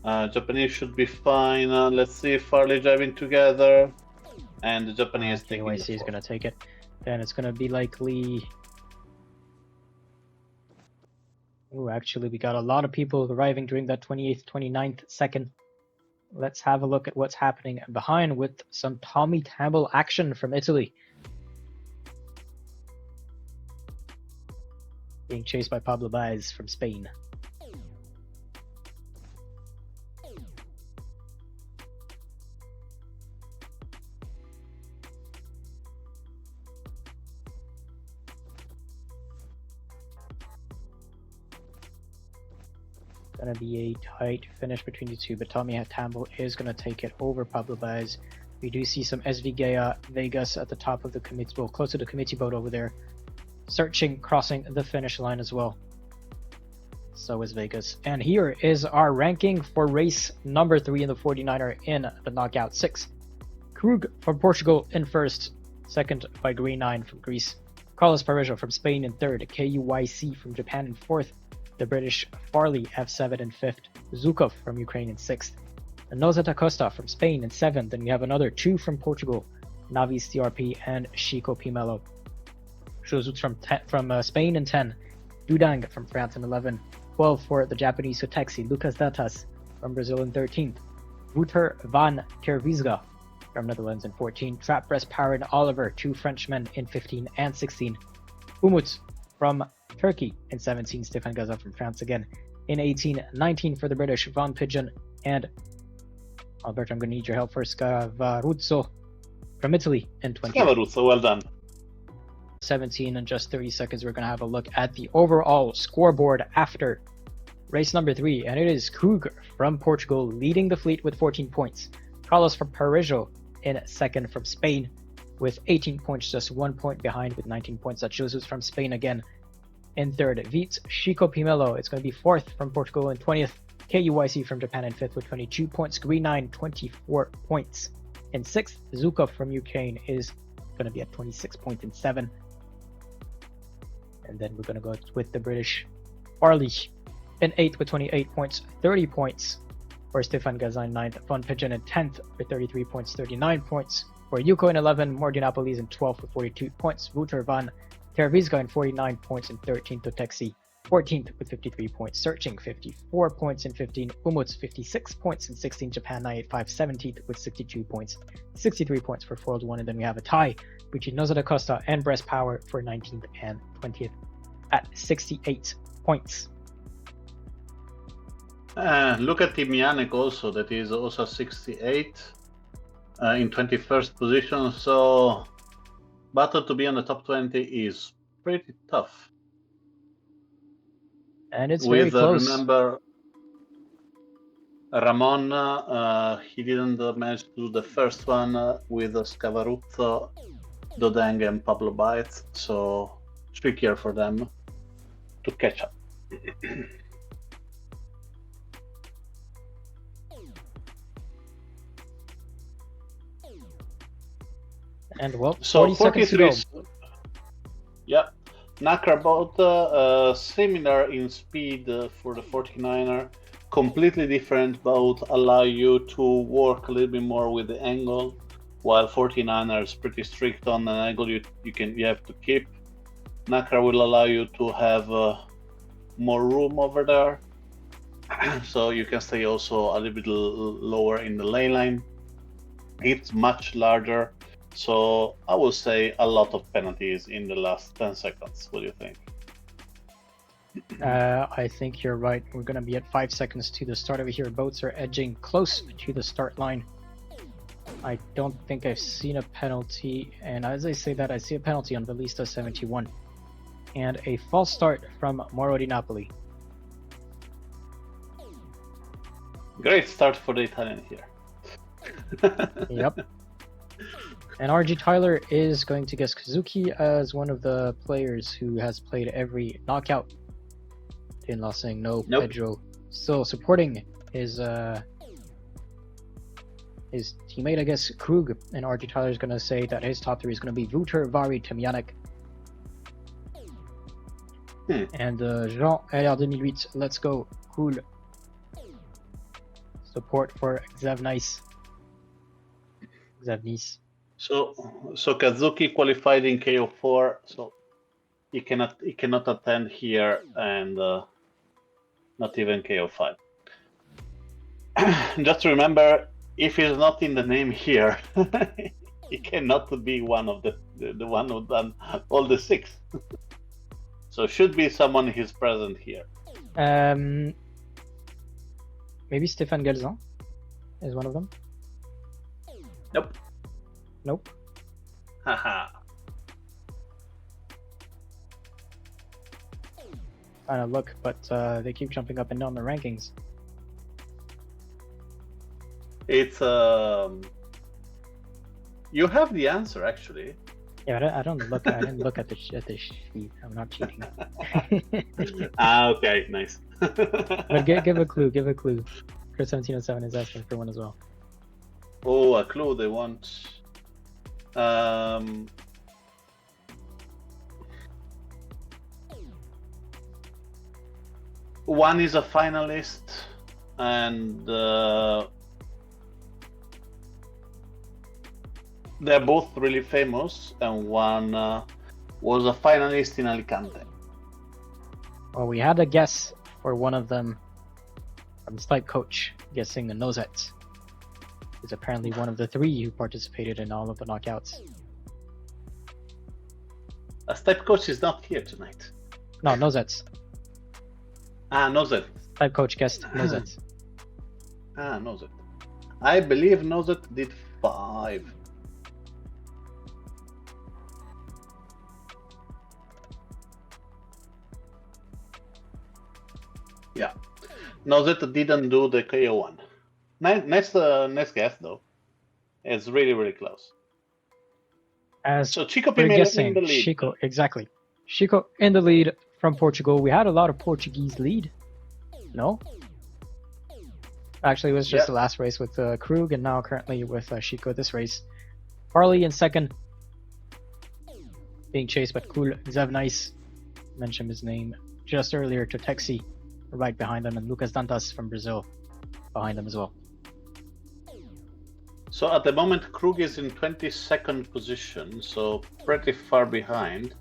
Japanese should be fine. Let's see Farley driving together, and the Japanese taking KUYC is going to take it. Then it's going to be likely. Ooh, actually, we got a lot of people arriving during that 28th, 29th second. Let's have a look at what's happening behind with some Tommy Tamble action from Italy. Being chased by Pablo Baez from Spain. Gonna be a tight finish between the two, but Tommy Tamble is gonna take it over Pablo Baez. We do see some SV Vegas at the top of the committee, well, close to the committee boat over there, searching, crossing the finish line as well. So is Vegas. And here is our ranking for race number 3 in the 49er in the knockout 6. Krug from Portugal in first, second by Green 9 from Greece. Carlos Parejo from Spain in third, KUYC from Japan in fourth. The British Farley F7 in 5th, Zukov from Ukraine in 6th, and Noza da Costa from Spain in 7th, and we have another 2 from Portugal, Navis DRP and Chico Pimelo. Josut from Spain in 10, Dudang from France in 11, 12 for the Japanese Sotexi, Lucas Datas from Brazil in 13th, Wouter van Tervisga from Netherlands in 14, Trapres Parin Oliver, 2 Frenchmen in 15 and 16, Umut from Turkey in 17, Stefan Gaza from France again in 18, 19 for the British, Von Pigeon and Alberto, I'm going to need your help for Scavaruzzo from Italy in 20. Scavaruzzo, well done. 17 in just 30 seconds. We're going to have a look at the overall scoreboard after race number 3, and it is Krug from Portugal leading the fleet with 14 points. Carlos from Parejo in second from Spain with 18 points, just 1 point behind with 19 points. That's Jesus from Spain again in third. Vitz Chico Pimelo, it's going to be fourth from Portugal in 20th. KUYC from Japan in 5th with 22 points. Green 9, 24 points. In 6th, Zukov from Ukraine is going to be at 26 points in 7th. And then we're going to go with the British Farley in 8th with 28 points, 30 points for Stefan Gazan 9th. Von Pigeon in 10th with 33 points, 39 points. For Yuko in 11th, Mordianapolis in 12th with 42 points. Wouter van Tervisga in 49 points and 13th to Texi 14th with 53 points, Searching 54 points in 15, Umut's 56 points in 16, Japan 985 17th with 62 points, 63 points for Foiled 1, and then we have a tie between Noza da Costa and Breast Power for 19th and 20th at 68 points. Look at Team Yannick also, that is also 68 in 21st position, so battle to be on the top 20 is pretty tough. And it's very close. Remember, Ramon, he didn't manage to do the first one with Scavaruzzo, Dodeng, and Pablo Baez, so trickier for them to catch up. And well, so 40 seconds to go. Yeah, Nakra boat similar in speed for the 49er, completely different boat, allow you to work a little bit more with the angle, while 49er is pretty strict on an angle you have to keep. Nakra will allow you to have more room over there, so you can stay also a little bit lower in the lane line. It's much larger. So I would say a lot of penalties in the last 10 seconds. What do you think? I think you're right. We're going to be at 5 seconds to the start over here. Boats are edging close to the start line. I don't think I've seen a penalty. And as I say that, I see a penalty on Ballista 71. And a false start from Moro di Napoli. Great start for the Italian here. Yep. And RG Tyler is going to guess Kazuki as one of the players who has played every knockout. Dinlaw saying no. Nope. Pedro still supporting his teammate, I guess, Krug. And RG Tyler is going to say that his top 3 is going to be Wouter, Vari, Tomjanek. And Jean LR 2008, let's go. Cool. Support for Xavnice. So Kazuki qualified in KO4, so he cannot attend here, and not even KO5. Just remember, if he's not in the name here, he cannot be one of the one who done all the 6. So should be someone who's present here. Maybe Stéphane Galzan is one of them. Nope. Haha. Trying to look, but they keep jumping up and down the rankings. It's you have the answer actually. Yeah, I don't look. I didn't look at the sheet. I'm not cheating. Okay, nice. But give a clue. Give a clue. Chris 1707 is asking for one as well. Oh, a clue they want. One is a finalist, and they're both really famous, and one was a finalist in Alicante. Well, we had a guess for one of them from Stipe Coach, guessing the Nozet. Is apparently one of the 3 who participated in all of the knockouts. A Stipe Coach is not here tonight. No, Nozets. Nozet. Stipe Coach guessed Nozets. Nozet. I believe Nozet did 5. Yeah. Nozet didn't do the KO1. Next guess though. It's really, really close. So Chico Pimenta in the lead. Chico, exactly. Chico in the lead from Portugal. We had a lot of Portuguese lead. No? Actually, it was just the last race with Krug, and now currently with Chico this race. Farley in second. Being chased by Cool. Xavnice, mentioned his name just earlier. Totexi right behind them, and Lucas Dantas from Brazil behind them as well. So at the moment, Krug is in 22nd position, so pretty far behind.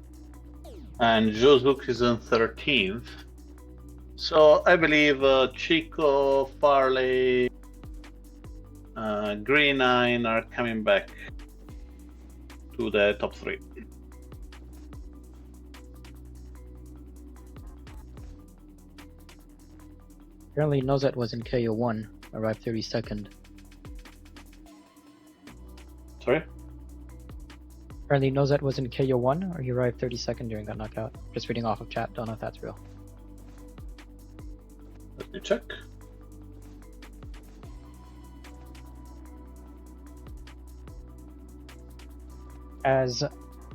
And Jozuk is in 13th. So I believe Chico, Farley, Green 9 are coming back to the top 3. Apparently Nozet was in KO1, arrived 32nd. Sorry? Apparently Nozet was in KO1, or he arrived 32nd during that knockout. Just reading off of chat, don't know if that's real. Let me check. As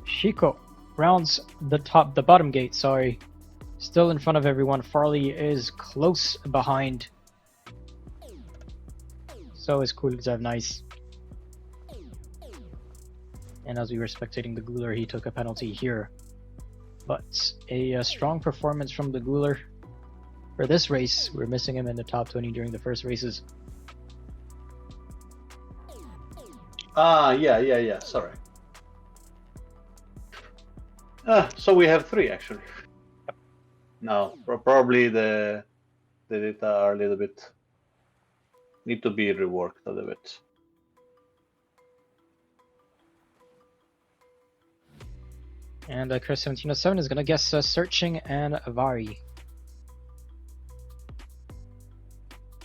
Shiko rounds the bottom gate, sorry. Still in front of everyone. Farley is close behind. So is Kulzev, nice. And as we were spectating the Guler, he took a penalty here. But a strong performance from the Guler for this race. We're missing him in the top 20 during the first races. Yeah, sorry. So we have 3 actually. No, probably the data are a little bit, need to be reworked a little bit. And Chris 1707 is going to guess Searching and Avari.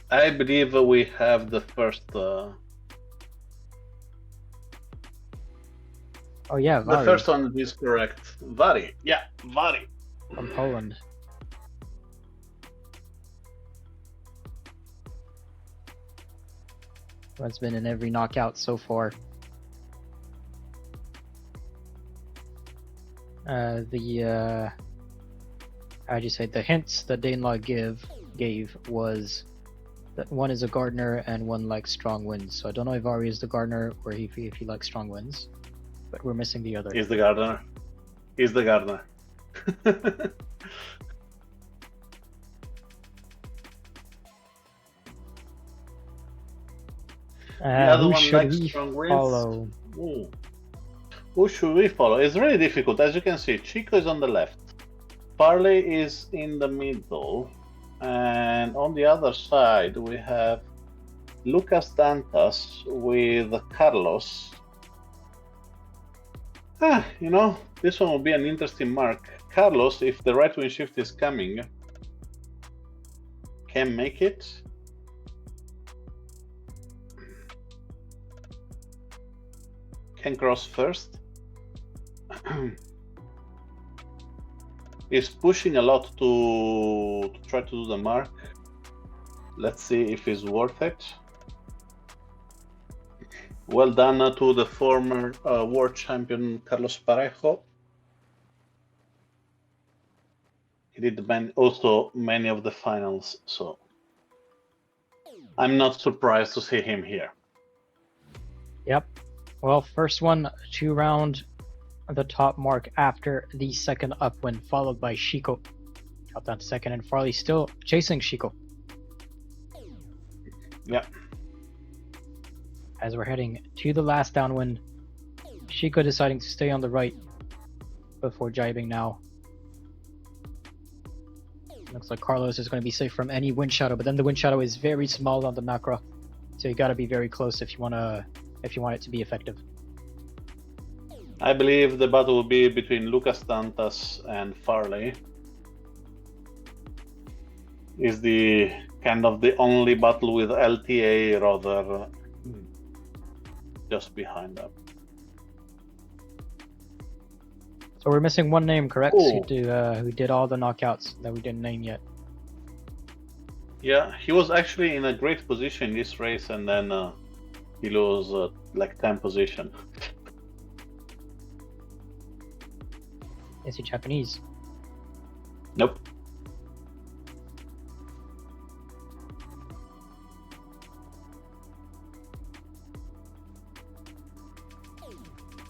I believe we have the first. Oh yeah, Vari. The first one is correct. Vari. Yeah, Vari. From Poland. That's been in every knockout so far. How'd you say, the hints that Danelaw gave was that one is a gardener and one likes strong winds. So I don't know if Ari is the gardener or if he likes strong winds, but we're missing the other. He's the gardener. He's the gardener. Who should we follow? Ooh. Who should we follow? It's really difficult. As you can see, Chico is on the left. Farley is in the middle. And on the other side, we have Lucas Dantas with Carlos. You know, this one will be an interesting mark. Carlos, if the right wing shift is coming, can make it. Can cross first. He's pushing a lot to try to do the mark. Let's see if it's worth it. Well done to the former world champion Carlos Parejo. He did also many of the finals, so I'm not surprised to see him here. Yep. Well, first one to round the top mark after the second upwind, followed by Shiko. Got that second, and Farley still chasing Shiko. Yeah. As we're heading to the last downwind, Shiko deciding to stay on the right before jibing now. Looks like Carlos is going to be safe from any wind shadow, but then the wind shadow is very small on the macro, so you got to be very close if you want it to be effective. I believe the battle will be between Lucas Dantas and Farley. Is the kind of the only battle with LTA rather just behind them. So we're missing one name, correct? Ooh. Who did all the knockouts that we didn't name yet. Yeah, he was actually in a great position in this race, and then he lost like 10 position. Is he Japanese? Nope.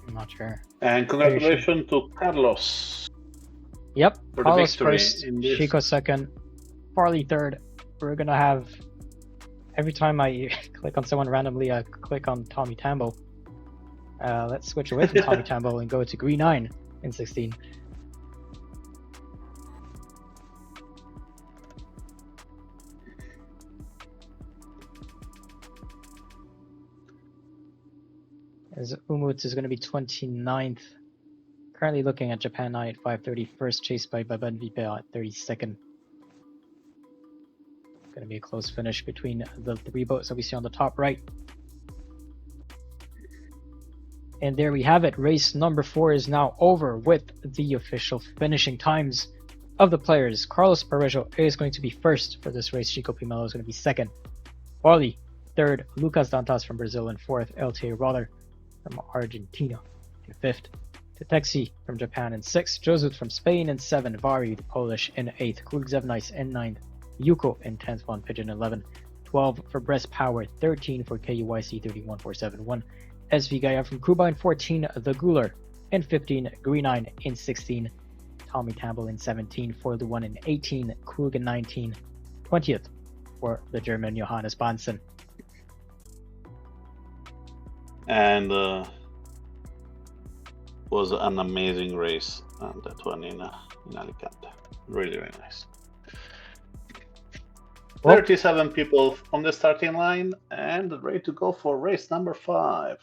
I'm not sure. And congratulations to Carlos. Yep, for Carlos the victory first, in this. Shiko second, Farley third. We're gonna have, every time I click on someone randomly, I click on Tommy Tambo. Let's switch away from Tommy Tambo and go to Green 9 in 16. as Umut is going to be 29th. Currently looking at Japan 9 at 5:30, first chased by Baban Vipea at 32nd. Going to be a close finish between the three boats that we see on the top right. And there we have it. Race number 4 is now over with the official finishing times of the players. Carlos Parejo is going to be first for this race. Chico Pimelo is going to be second. Wally, third. Lucas Dantas from Brazil in fourth. LTA Roller from Argentina in fifth. Tetexi from Japan in sixth. Josut from Spain in seventh. Vari, the Polish, in eighth. Krugzevnice in ninth. Yuko in 10th. Von Pigeon 11. 12 for Breast Power. 13 for KUYC 31471. SV Gaia from Cuba in 14, The Guler in 15, Greenine in 16, Tommy Campbell in 17, For the One in 18, Krug in 19, 20th for the German Johannes Bansen. And was an amazing race, and that one in Alicante. Really, really nice. 37 people on the starting line and ready to go for race number 5.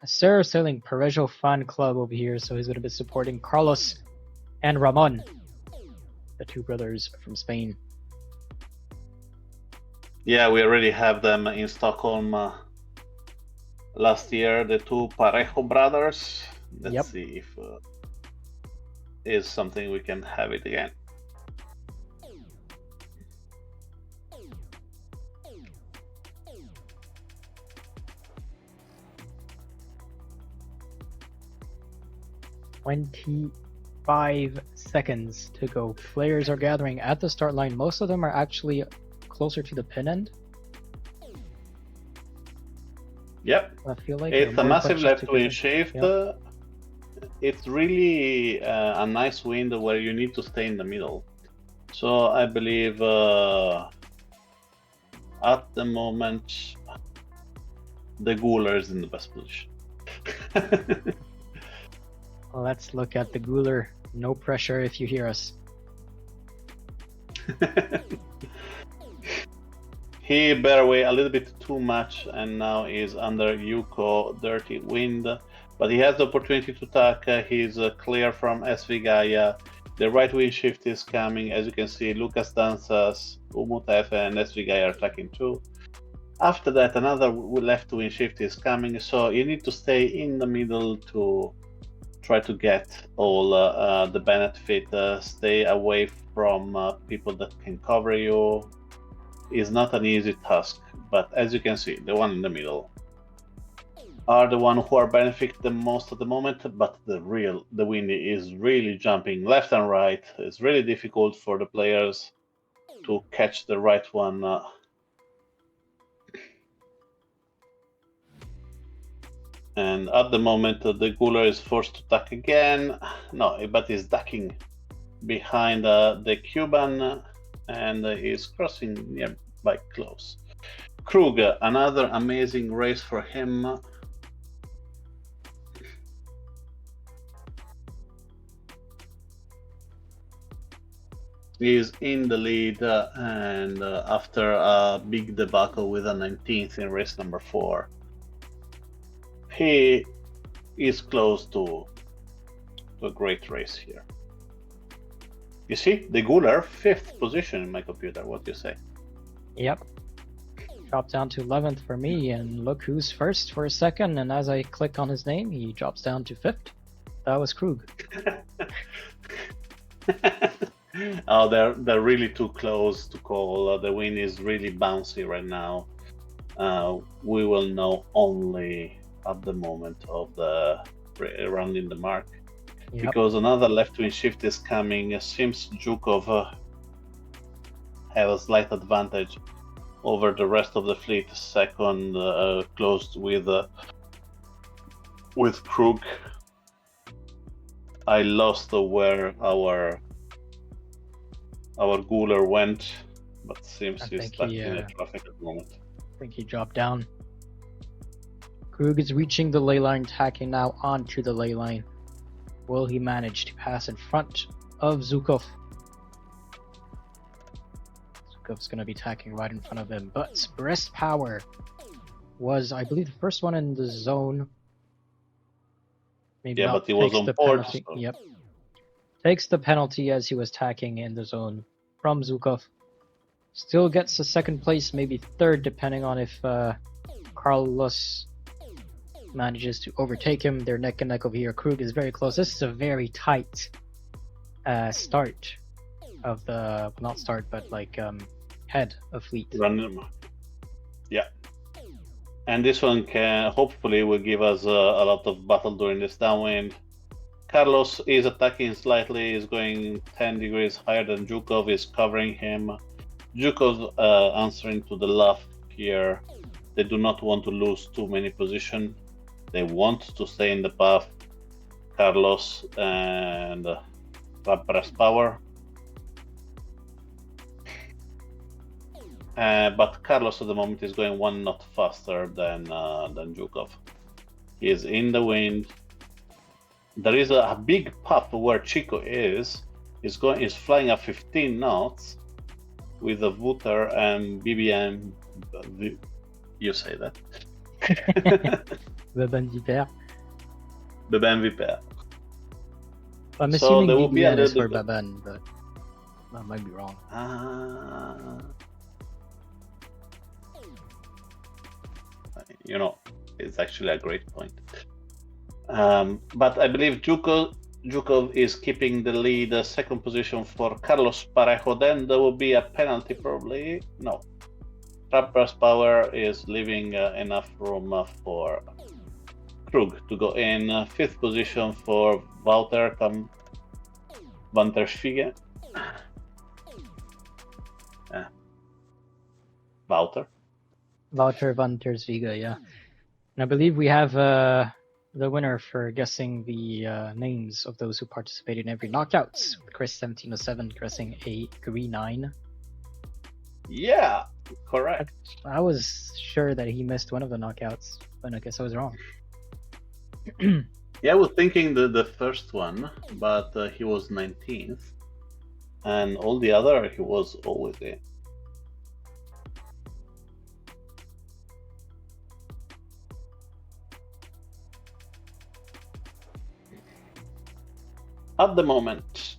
Sarah Sailing Parejo fan club over here, so he's going to be supporting Carlos and Ramon, the two brothers from Spain. Yeah, we already have them in Stockholm last year, the two Parejo brothers. Let's see if is something we can have it again. "25 seconds to go. Players are gathering at the start line. Most of them are actually closer to the pin end. Yep. I feel like it's a massive left wing shift. Yep. It's really a nice wind where you need to stay in the middle. So I believe at the moment the Guler is in the best position. Let's look at the Guler. No pressure if you hear us. He bear away a little bit too much and now is under Yuko dirty wind. But he has the opportunity to attack. He's clear from SV Gaia. The right wing shift is coming. As you can see, Lucas Danzas, Umut F, and SV Gaia are attacking too. After that, another left wing shift is coming. So you need to stay in the middle to try to get all the benefit. Stay away from people that can cover you. Is not an easy task. But as you can see, the one in the middle are the one who are benefiting the most at the moment, but the wind is really jumping left and right. It's really difficult for the players to catch the right one. And at the moment, the Guler is forced to duck again. No, but he's ducking behind the Cuban and is crossing nearby close. Krug, another amazing race for him. Is in the lead and after a big debacle with a 19th in race number 4, he is close to a great race here. You see, the Guler, 5th position in my computer. What do you say? Yep. Dropped down to 11th for me, and look who's first for a second, and as I click on his name, he drops down to 5th. That was Krug. Oh, they're really too close to call. The wind is really bouncy right now. We will know only at the moment of the rounding the mark. Yep. Because another left wing shift is coming. It seems Zhukov have a slight advantage over the rest of the fleet. Second, closed with Krug. I lost where our Guler went, but seems he's stuck in the traffic at the moment. I think he dropped down. Krug is reaching the ley line, tacking now onto the ley line. Will he manage to pass in front of Zhukov? Zhukov's going to be attacking right in front of him. But Breast Power was, I believe, the first one in the zone. Maybe Yeah, not but he was takes on the port. penalty. So. Yep. Takes the penalty as he was attacking in the zone from Zhukov. Still gets a second place, maybe third, depending on if Carlos manages to overtake him. They're neck and neck over here. Krug is very close. This is a very tight start of the, not start, but like head of fleet. Yeah. And this one can hopefully will give us a lot of battle during this downwind. Carlos is attacking slightly, is going 10 degrees higher than Zhukov, is covering him. Zhukov answering to the left here. They do not want to lose too many positions. They want to stay in the path. Carlos and Breast Power. But Carlos at the moment is going 1 knot faster than Zhukov. He is in the wind. There is a big puff where Chico is. Is flying at 15 knots with a Wouter and BBM. You say that. Baban Viper. Baban Viper. I'm So assuming there will be a BBN is little for bit- Baban, but I might be wrong. It's actually a great point. But I believe Zhukov is keeping the lead, second position for Carlos Parejo. Then there will be a penalty, probably. No. Breast Power is leaving enough room for Krug to go in. Fifth position for Wouter van der Schwiege. Wouter van der Zwiga, yeah. And I believe we have the winner for guessing the names of those who participated in every knockouts. Chris 1707 guessing a green 9. Yeah, correct. I was sure that he missed one of the knockouts, but I guess I was wrong. Yeah, I was thinking the first one, but he was 19th, and all the other he was always in. At the moment,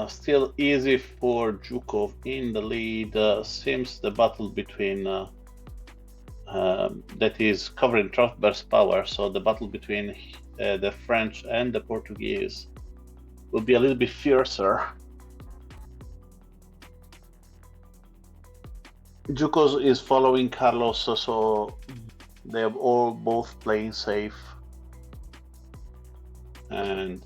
still easy for Zhukov in the lead. Seems the battle between that is covering Breast Power, so the battle between the French and the Portuguese will be a little bit fiercer. Zhukov is following Carlos, so they are all both playing safe. And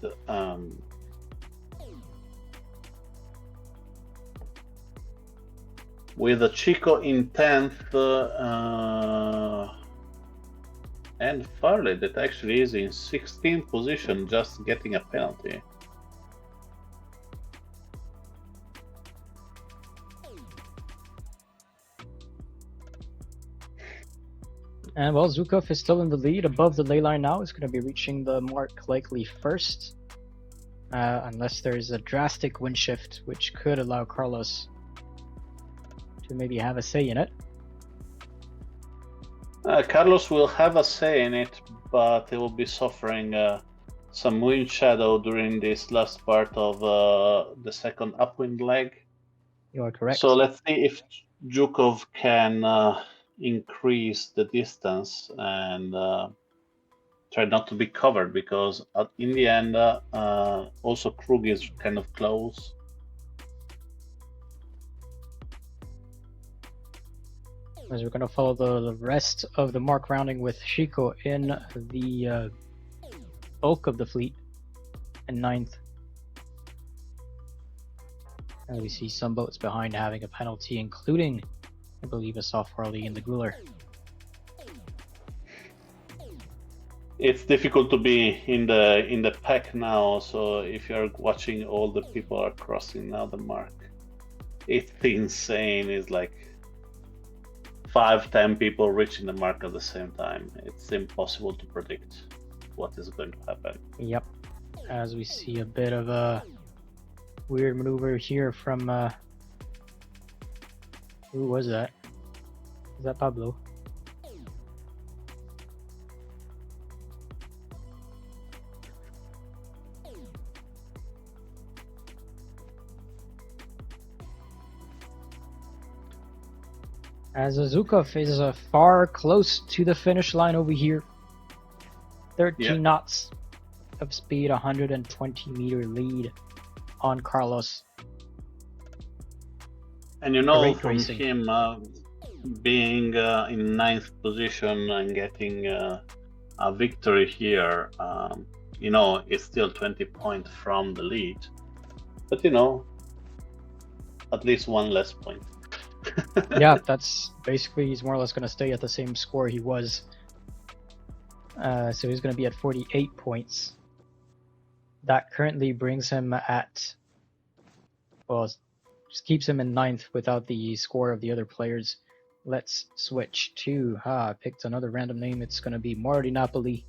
with a Chico in 10th and Farley that actually is in 16th position, just getting a penalty. And well, Zhukov is still in the lead above the ley line now. He's going to be reaching the mark likely first, unless there's a drastic wind shift, which could allow Carlos to maybe have a say in it. Carlos will have a say in it, but he will be suffering some wind shadow during this last part of the second upwind leg. You are correct. So let's see if Zhukov can increase the distance and try not to be covered, because in the end also Krug is kind of close. As we're going to follow the rest of the mark rounding with Chico in the bulk of the fleet in 9th. And we see some boats behind having a penalty, including, I believe, a soft Harley in the Guler. It's difficult to be in the pack now, so if you're watching all the people are crossing now the mark, it's insane. It's like 5-10 people reaching the mark at the same time. It's impossible to predict what is going to happen. Yep. As we see a bit of a weird maneuver here from Who was that? Is that Pablo? As Zukov is far close to the finish line over here. 13 knots of speed, 120-meter lead on Carlos. And you know, Great from racing. him being in 9th position and getting a victory here, you know, it's still 20 points from the lead. But you know, at least one less point. Yeah, that's basically, he's more or less going to stay at the same score he was. So he's going to be at 48 points. That currently brings him at, well, just keeps him in 9th without the score of the other players. Let's switch to, I picked another random name. It's going to be Marty Napoli.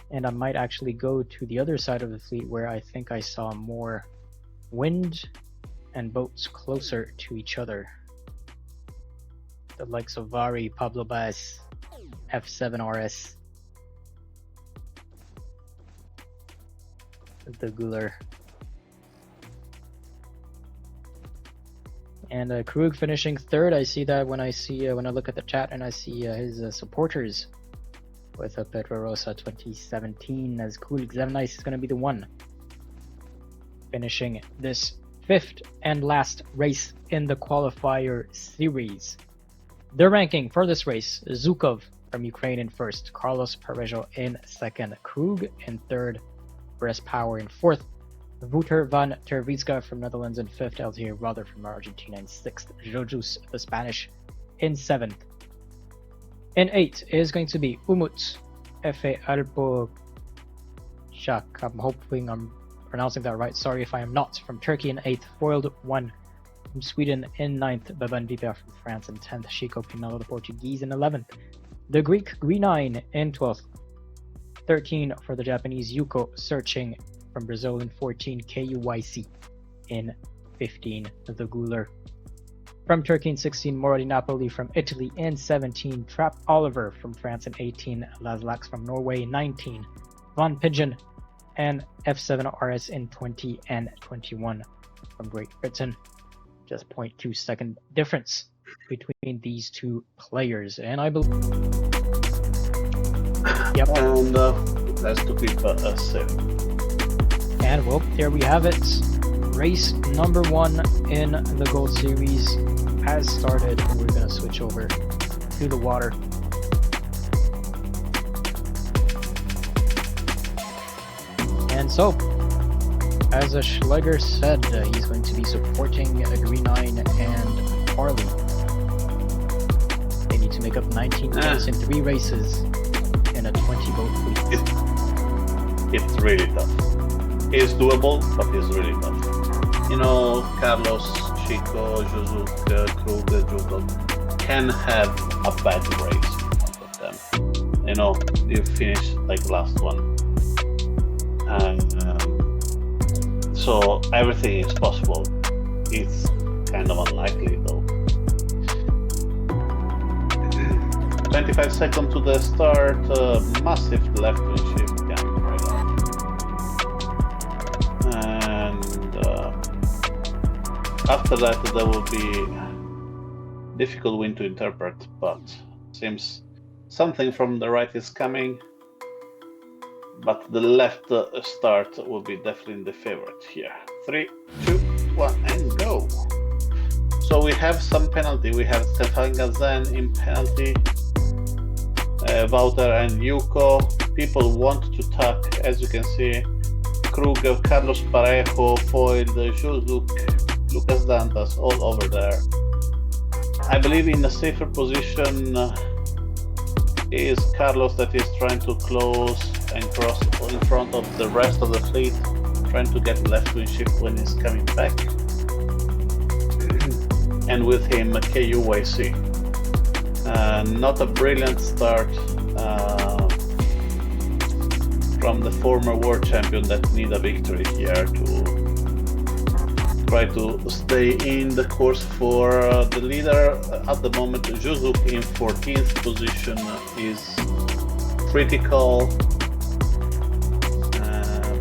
And I might actually go to the other side of the fleet where I think I saw more wind and boats closer to each other. The likes of Vari, Pablo Baez, F7RS, the Guler. And Krug finishing 3rd. I see that when I look at the chat and I see his supporters with Pedro Rosa 2017 as Krug Zemnice is going to be the one finishing this 5th and last race in the qualifier series. The ranking for this race: Zukov from Ukraine in 1st, Carlos Parejo in 2nd, Krug in 3rd, Brest Power in 4th, Wouter van Terwitska from Netherlands in 5th, Altier Rother from Argentina in 6th, Jojus the Spanish in 7th. In 8th is going to be Umut Efe Alpo Shak. I'm hoping I'm pronouncing that right. Sorry if I am not. From Turkey in 8th, Foiled 1 from Sweden in 9th, Beban Vipia from France in 10th, Chico Pinello the Portuguese in 11th, the Greek Greenine in 12th, 13 for the Japanese Yuko Searching from Brazil in 14, KUYC in 15, the Guler. From Turkey in 16, Moradi Napoli from Italy in 17, Trap Oliver from France in 18, Lazlax from Norway in 19, Von Pigeon and F7RS in 20 and 21 from Great Britain. Just 0.2 second difference between these two players, and I believe. Yep. And that's to keep us safe. And well, there we have it. Race number 1 in the Gold Series has started. We're gonna switch over to the water. And so, as Schlegger said, he's going to be supporting Greenine and Harley. They need to make up 19 points in 3 races in a 20-boat fleet. It's really tough. It's doable, but it's really tough. You know, Carlos, Chico, Juzuk, Krug, Jukov can have a bad race in front of them. You know, you finish like last one. And so everything is possible. It's kind of unlikely though. 25 seconds to the start, massive left wing shift coming right on. And after that there will be difficult wind to interpret, but seems something from the right is coming. But the left start will be definitely the favorite here. 3, 2, 1, and go! So we have some penalty. We have Stefan Gazan in penalty. Wouter and Yuko. People want to tuck, as you can see. Krug, Carlos Parejo, Foiled, Juzuk, Lucas Dantas, all over there. I believe in a safer position is Carlos, that is trying to close and cross in front of the rest of the fleet, trying to get left wing shift when he's coming back. And with him KUYC. Not a brilliant start. from the former world champion that need a victory here to try to stay in the course for the leader. At the moment, Juzuk in 14th position is critical,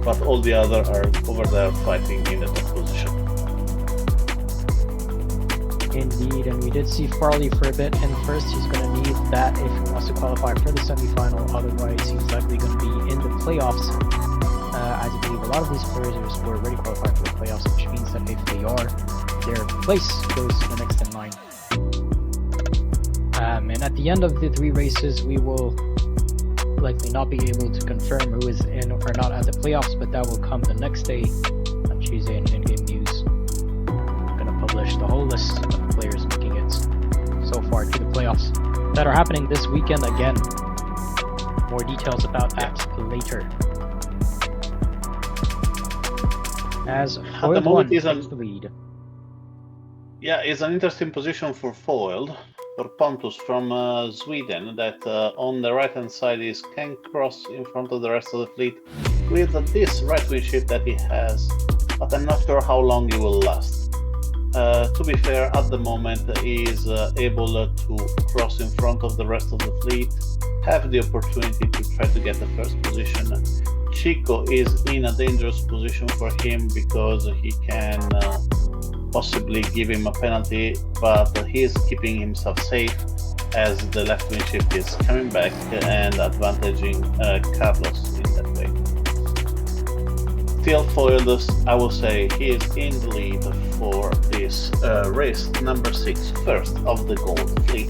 but all the others are over there fighting in the top position. Indeed, and we did see Farley for a bit in first. He's going to need that if he wants to qualify for the semi-final. Otherwise, he's likely going to be in the playoffs. As I believe a lot of these players were already qualified for the playoffs, which means that if they are, their place goes to the next in line. And at the end of the 3 races, we will likely not be able to confirm who is in or not at the playoffs, but that will come the next day on Tuesday in in-game news. I'm going to publish the whole list of players making it so far to the playoffs that are happening this weekend again. More details about that later. As Foiled One takes the lead. Yeah, it's an interesting position for Foiled, for Pontus from Sweden, that on the right hand side can cross in front of the rest of the fleet with this right wing ship that he has, but I'm not sure how long it will last. To be fair, at the moment he is able to cross in front of the rest of the fleet, have the opportunity to try to get the first position. Chico is in a dangerous position for him because he can possibly give him a penalty, but he is keeping himself safe as the left wing ship is coming back and advantaging Carlos in that way. Still Foiled, I will say he is in the lead for this race number 6, first of the gold fleet,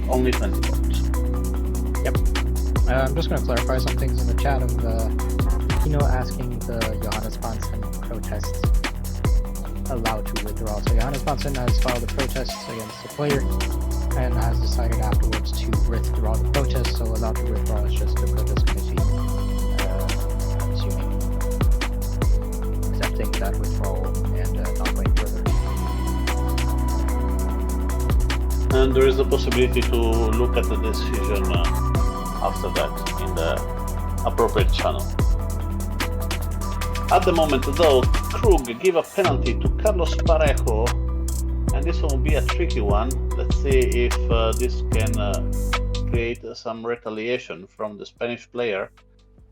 only 20 points. Yep. I'm just going to clarify some things in the chat of asking the Johannes Bonsen protests allowed to withdraw. So Johannes Bonsen has filed a protest against the player and has decided afterwards to withdraw the protest. So allowed to withdraw is just the protest committee assuming accepting that withdrawal and not going further. And there is a possibility to look at the decision after that in the appropriate channel. At the moment though, Krug give a penalty to Carlos Parejo, and this will be a tricky one. Let's see if this can create some retaliation from the Spanish player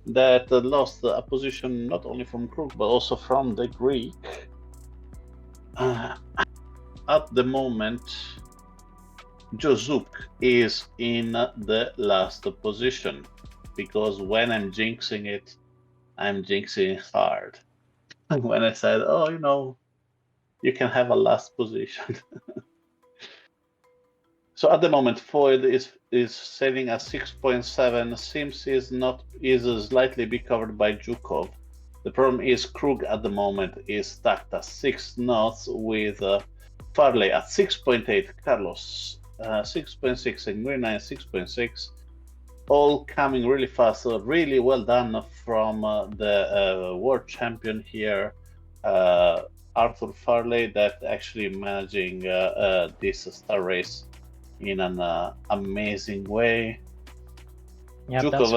that lost a position not only from Krug but also from the Greek. At the moment, Jozuk is in the last position, because when I'm jinxing it, I'm jinxing hard. When I said, you can have a last position. So at the moment, Foiled is sailing at 6.7. Sims is slightly be covered by Zhukov. The problem is Krug at the moment is stacked at 6 knots with Farley at 6.8, Carlos 6.6, and Green 9 6.6. All coming really fast, so really well done from the world champion here, Arthur Farley, that actually managing this star race in an amazing way. Yeah, that's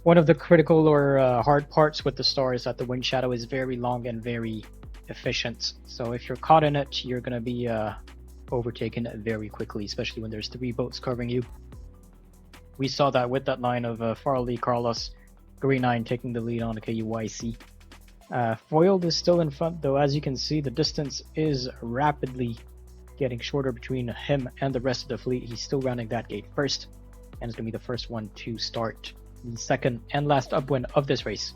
one of the critical or hard parts with the star is that the wind shadow is very long and very efficient. So if you're caught in it, you're going to be overtaken very quickly, especially when there's 3 boats covering you. We saw that with that line of Farley, Carlos, Green 9 taking the lead on the KUYC. Foiled is still in front, though. As you can see, the distance is rapidly getting shorter between him and the rest of the fleet. He's still rounding that gate first, and is going to be the first one to start the second and last upwind of this race.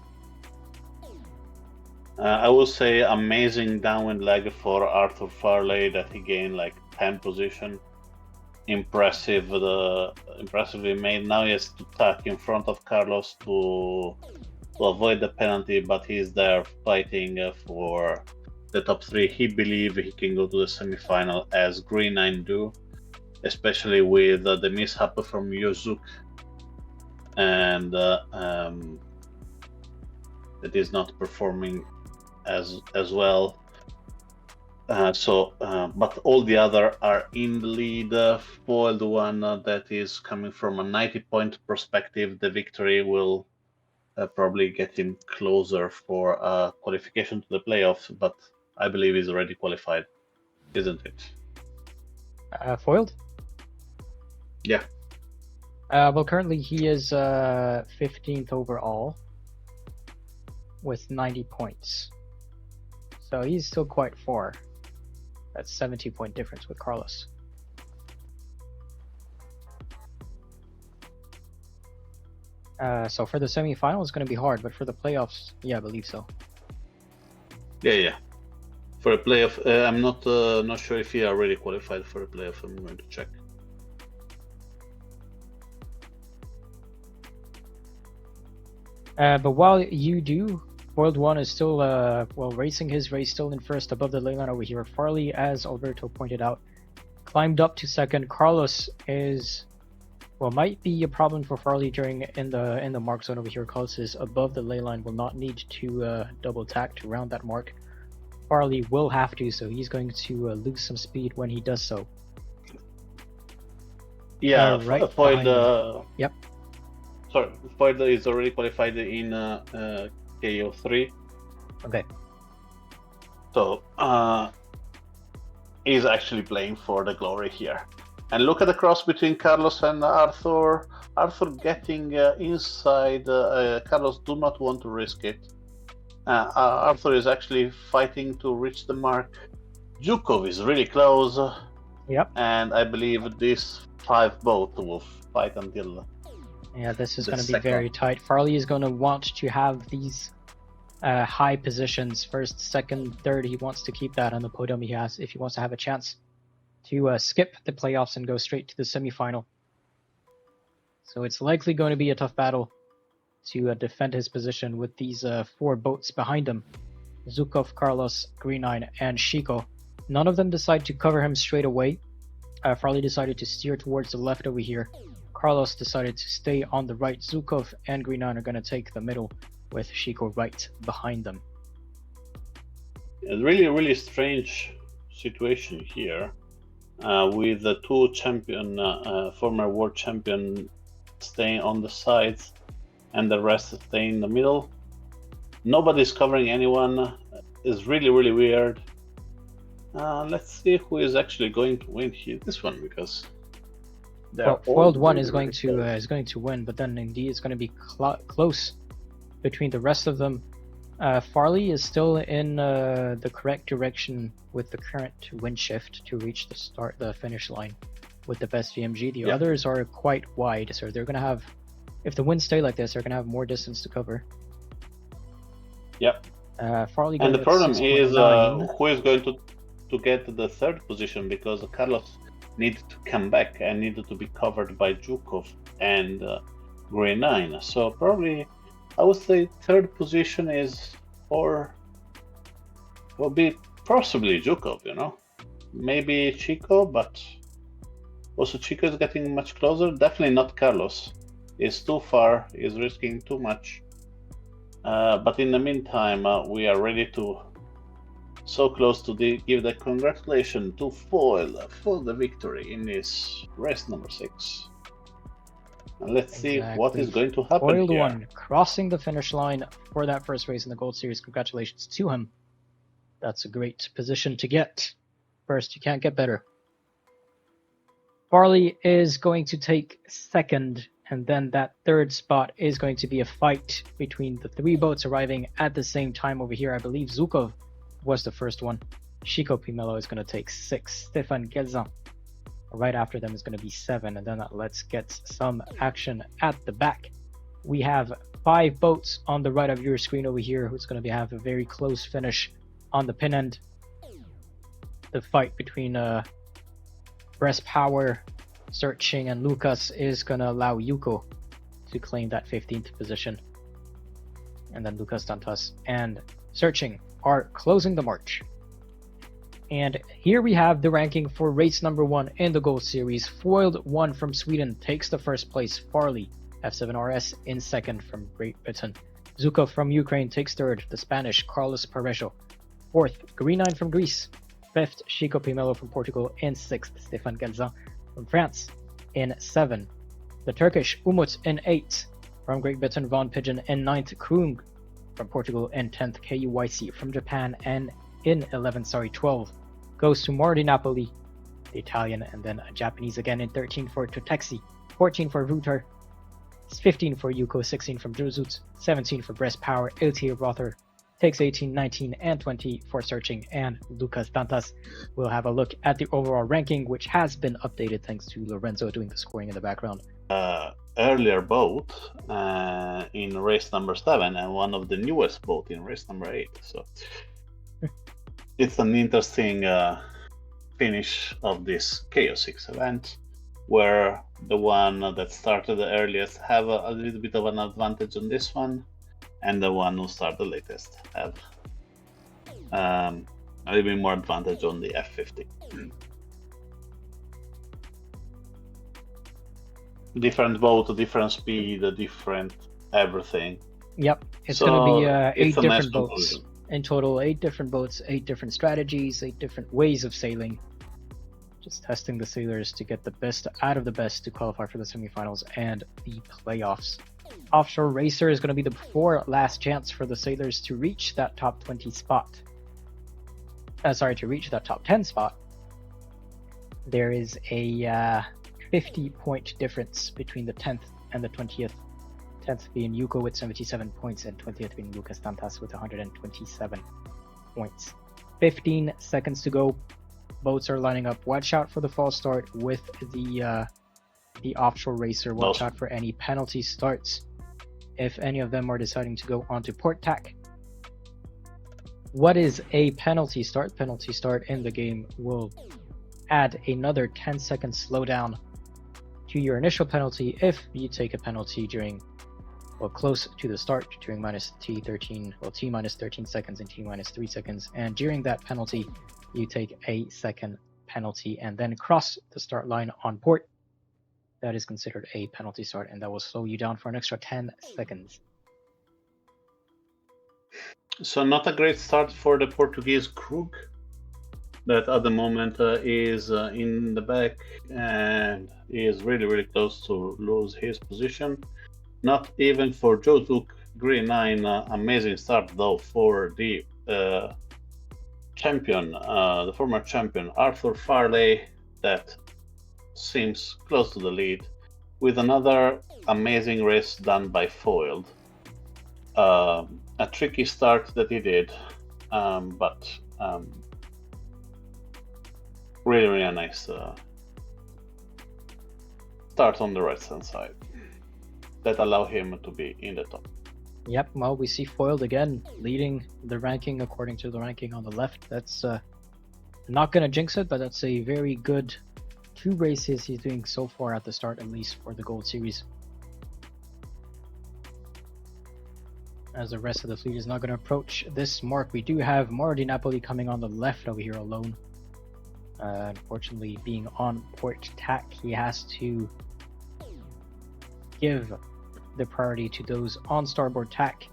I will say amazing downwind leg for Arthur Farley that he gained like 10 position. Impressively made. Now he has to tuck in front of Carlos to avoid the penalty, but he's there fighting for the top 3. He believes he can go to the semi-final as Green 9 do, especially with the mishap from Jozuk, and that is not performing as well. But all the other are in the lead. Foiled one that is coming from a 90-point perspective. The victory will probably get him closer for qualification to the playoffs, but I believe he's already qualified, isn't it? Foiled? Yeah. Well, currently he is 15th overall with 90 points. So he's still quite far. That's 70-point difference with Carlos. So for the semi-final, it's going to be hard, but for the playoffs, yeah, I believe so. Yeah. For a playoff, I'm not sure if he already qualified for a playoff. I'm going to check. But while you do, World 1 is still racing his race still in first above the lane line over here. Farley, as Alberto pointed out, climbed up to second. Carlos might be a problem for Farley in the mark zone over here. Carlos is above the ley line, will not need to double tack to round that mark. Farley will have to, so he's going to lose some speed when he does so. Yeah, right. Yep. Sorry, Foiled is already qualified in KO3. Okay. So he's actually playing for the glory here. And look at the cross between Carlos and Arthur. Arthur getting inside. Carlos do not want to risk it. Arthur is actually fighting to reach the mark. Zhukov is really close. Yep. And I believe these 5 both will fight until. Yeah, this is going to be very tight. Farley is going to want to have these high positions, first, second, third. He wants to keep that on the podium he has if he wants to have a chance to skip the playoffs and go straight to the semifinal. So it's likely going to be a tough battle to defend his position with these 4 boats behind him. Zhukov, Carlos, Green9, and Chico. None of them decide to cover him straight away. Farley decided to steer towards the left over here. Carlos decided to stay on the right. Zhukov and Green9 are going to take the middle with Chico right behind them. A really strange situation here with the 2 former world champion staying on the sides and the rest staying in the middle. Nobody's covering anyone. It's really weird. Let's see who is actually going to win here. This one, because Foiled 1 is going to win, but then indeed it's going to be close between the rest of them. Farley is still in the correct direction with the current wind shift to reach the finish line with the best VMG. The others are quite wide, so they're going to have, if the winds stay like this, they're going to have more distance to cover. Yep. Farley. And the problem is who is going to get the 3rd position, because Carlos needed to come back and needed to be covered by Zhukov and Green9. So probably I would say 3rd position will be possibly Zhukov, maybe Chico, but also Chico is getting much closer. Definitely not Carlos. He's too far, he's risking too much. But in the meantime, we are ready to so close to give the congratulations to Foil for the victory in this race number 6. And let's see what is going to happen. Foiled here. 1 crossing the finish line for that first race in the Gold Series. Congratulations to him. That's a great position to get. First, you can't get better. Farley is going to take 2nd, and then that 3rd spot is going to be a fight between the 3 boats arriving at the same time over here. I believe Zhukov was the first one. Chico Pimelo is going to take 6. Stefan Gelzan right after them is going to be 7. And then let's get some action at the back. We have 5 boats on the right of your screen over here who's going to have a very close finish on the pin end. The fight between Breast Power, Searching, and Lucas is going to allow Yuko to claim that 15th position. And then Lucas Dantas and Searching are closing the march. And here we have the ranking for race number 1 in the Gold Series. Foiled 1 from Sweden takes the 1st place. Farley, F7RS, in 2nd from Great Britain. Zhukov from Ukraine takes 3rd. The Spanish, Carlos Parejo. 4th, Green9 from Greece. 5th, Chico Pimelo from Portugal. In 6th, Stéphane Galzin from France. In 7th, the Turkish Umut in 8th, from Great Britain, Von Pigeon. In 9th, Krung from Portugal. In 10th, KUYC from Japan. And in 12th, goes to Mordi Napoli, the Italian, and then a Japanese again. In 13 for Totexi, 14 for Ruter, 15 for Yuko, 16 from Josut, 17 for Breast Power. LTA Rother takes 18, 19, and 20 for Searching, and Lucas Dantas. We'll have a look at the overall ranking, which has been updated thanks to Lorenzo doing the scoring in the background. Earlier boat in race number 7 and one of the newest boat in race number 8. So it's an interesting finish of this Chaos 6 event, where the one that started the earliest have a little bit of an advantage on this one, and the one who started the latest have a little bit more advantage on the F50. Different boat, different speed, different everything. Yep, it's going to be 8 different nice boats. conclusion. In total, 8 different boats, 8 different strategies, 8 different ways of sailing. Just testing the sailors to get the best out of the best to qualify for the semifinals and the playoffs. Offshore Racer is going to be the last chance for the sailors to reach that top 20 spot. To reach that top 10 spot. There is a 50-point difference between the 10th and the 20th. 10th being Yuko with 77 points and 20th being Lucas Dantas with 127 points. 15 seconds to go. Boats are lining up. Watch out for the false start with the Offshore Racer. Watch out for any penalty starts if any of them are deciding to go onto port tack. What is a penalty start? Penalty start in the game will add another 10 second slowdown to your initial penalty if you take a penalty during, close to the start, during T minus 13 seconds and T minus 3 seconds. And during that penalty, you take a second penalty and then cross the start line on port. That is considered a penalty start, and that will slow you down for an extra 10 seconds. So not a great start for the Portuguese Krug, that at the moment is in the back and is really, really close to lose his position. Not even for Jozuk Green 9. Amazing start though for the champion, the former champion Arthur Farley, that seems close to the lead, with another amazing race done by Foiled. A tricky start that he did, but really, really nice start on the right hand side that allow him to be in the top. Yep, well, we see Foiled again leading the ranking according to the ranking on the left. That's not going to jinx it, but that's a very good 2 races he's doing so far at the start, at least for the Gold Series. As the rest of the fleet is not going to approach this mark, we do have Mordi Napoli coming on the left over here alone. Unfortunately, being on port tack, he has to give the priority to those on starboard tack.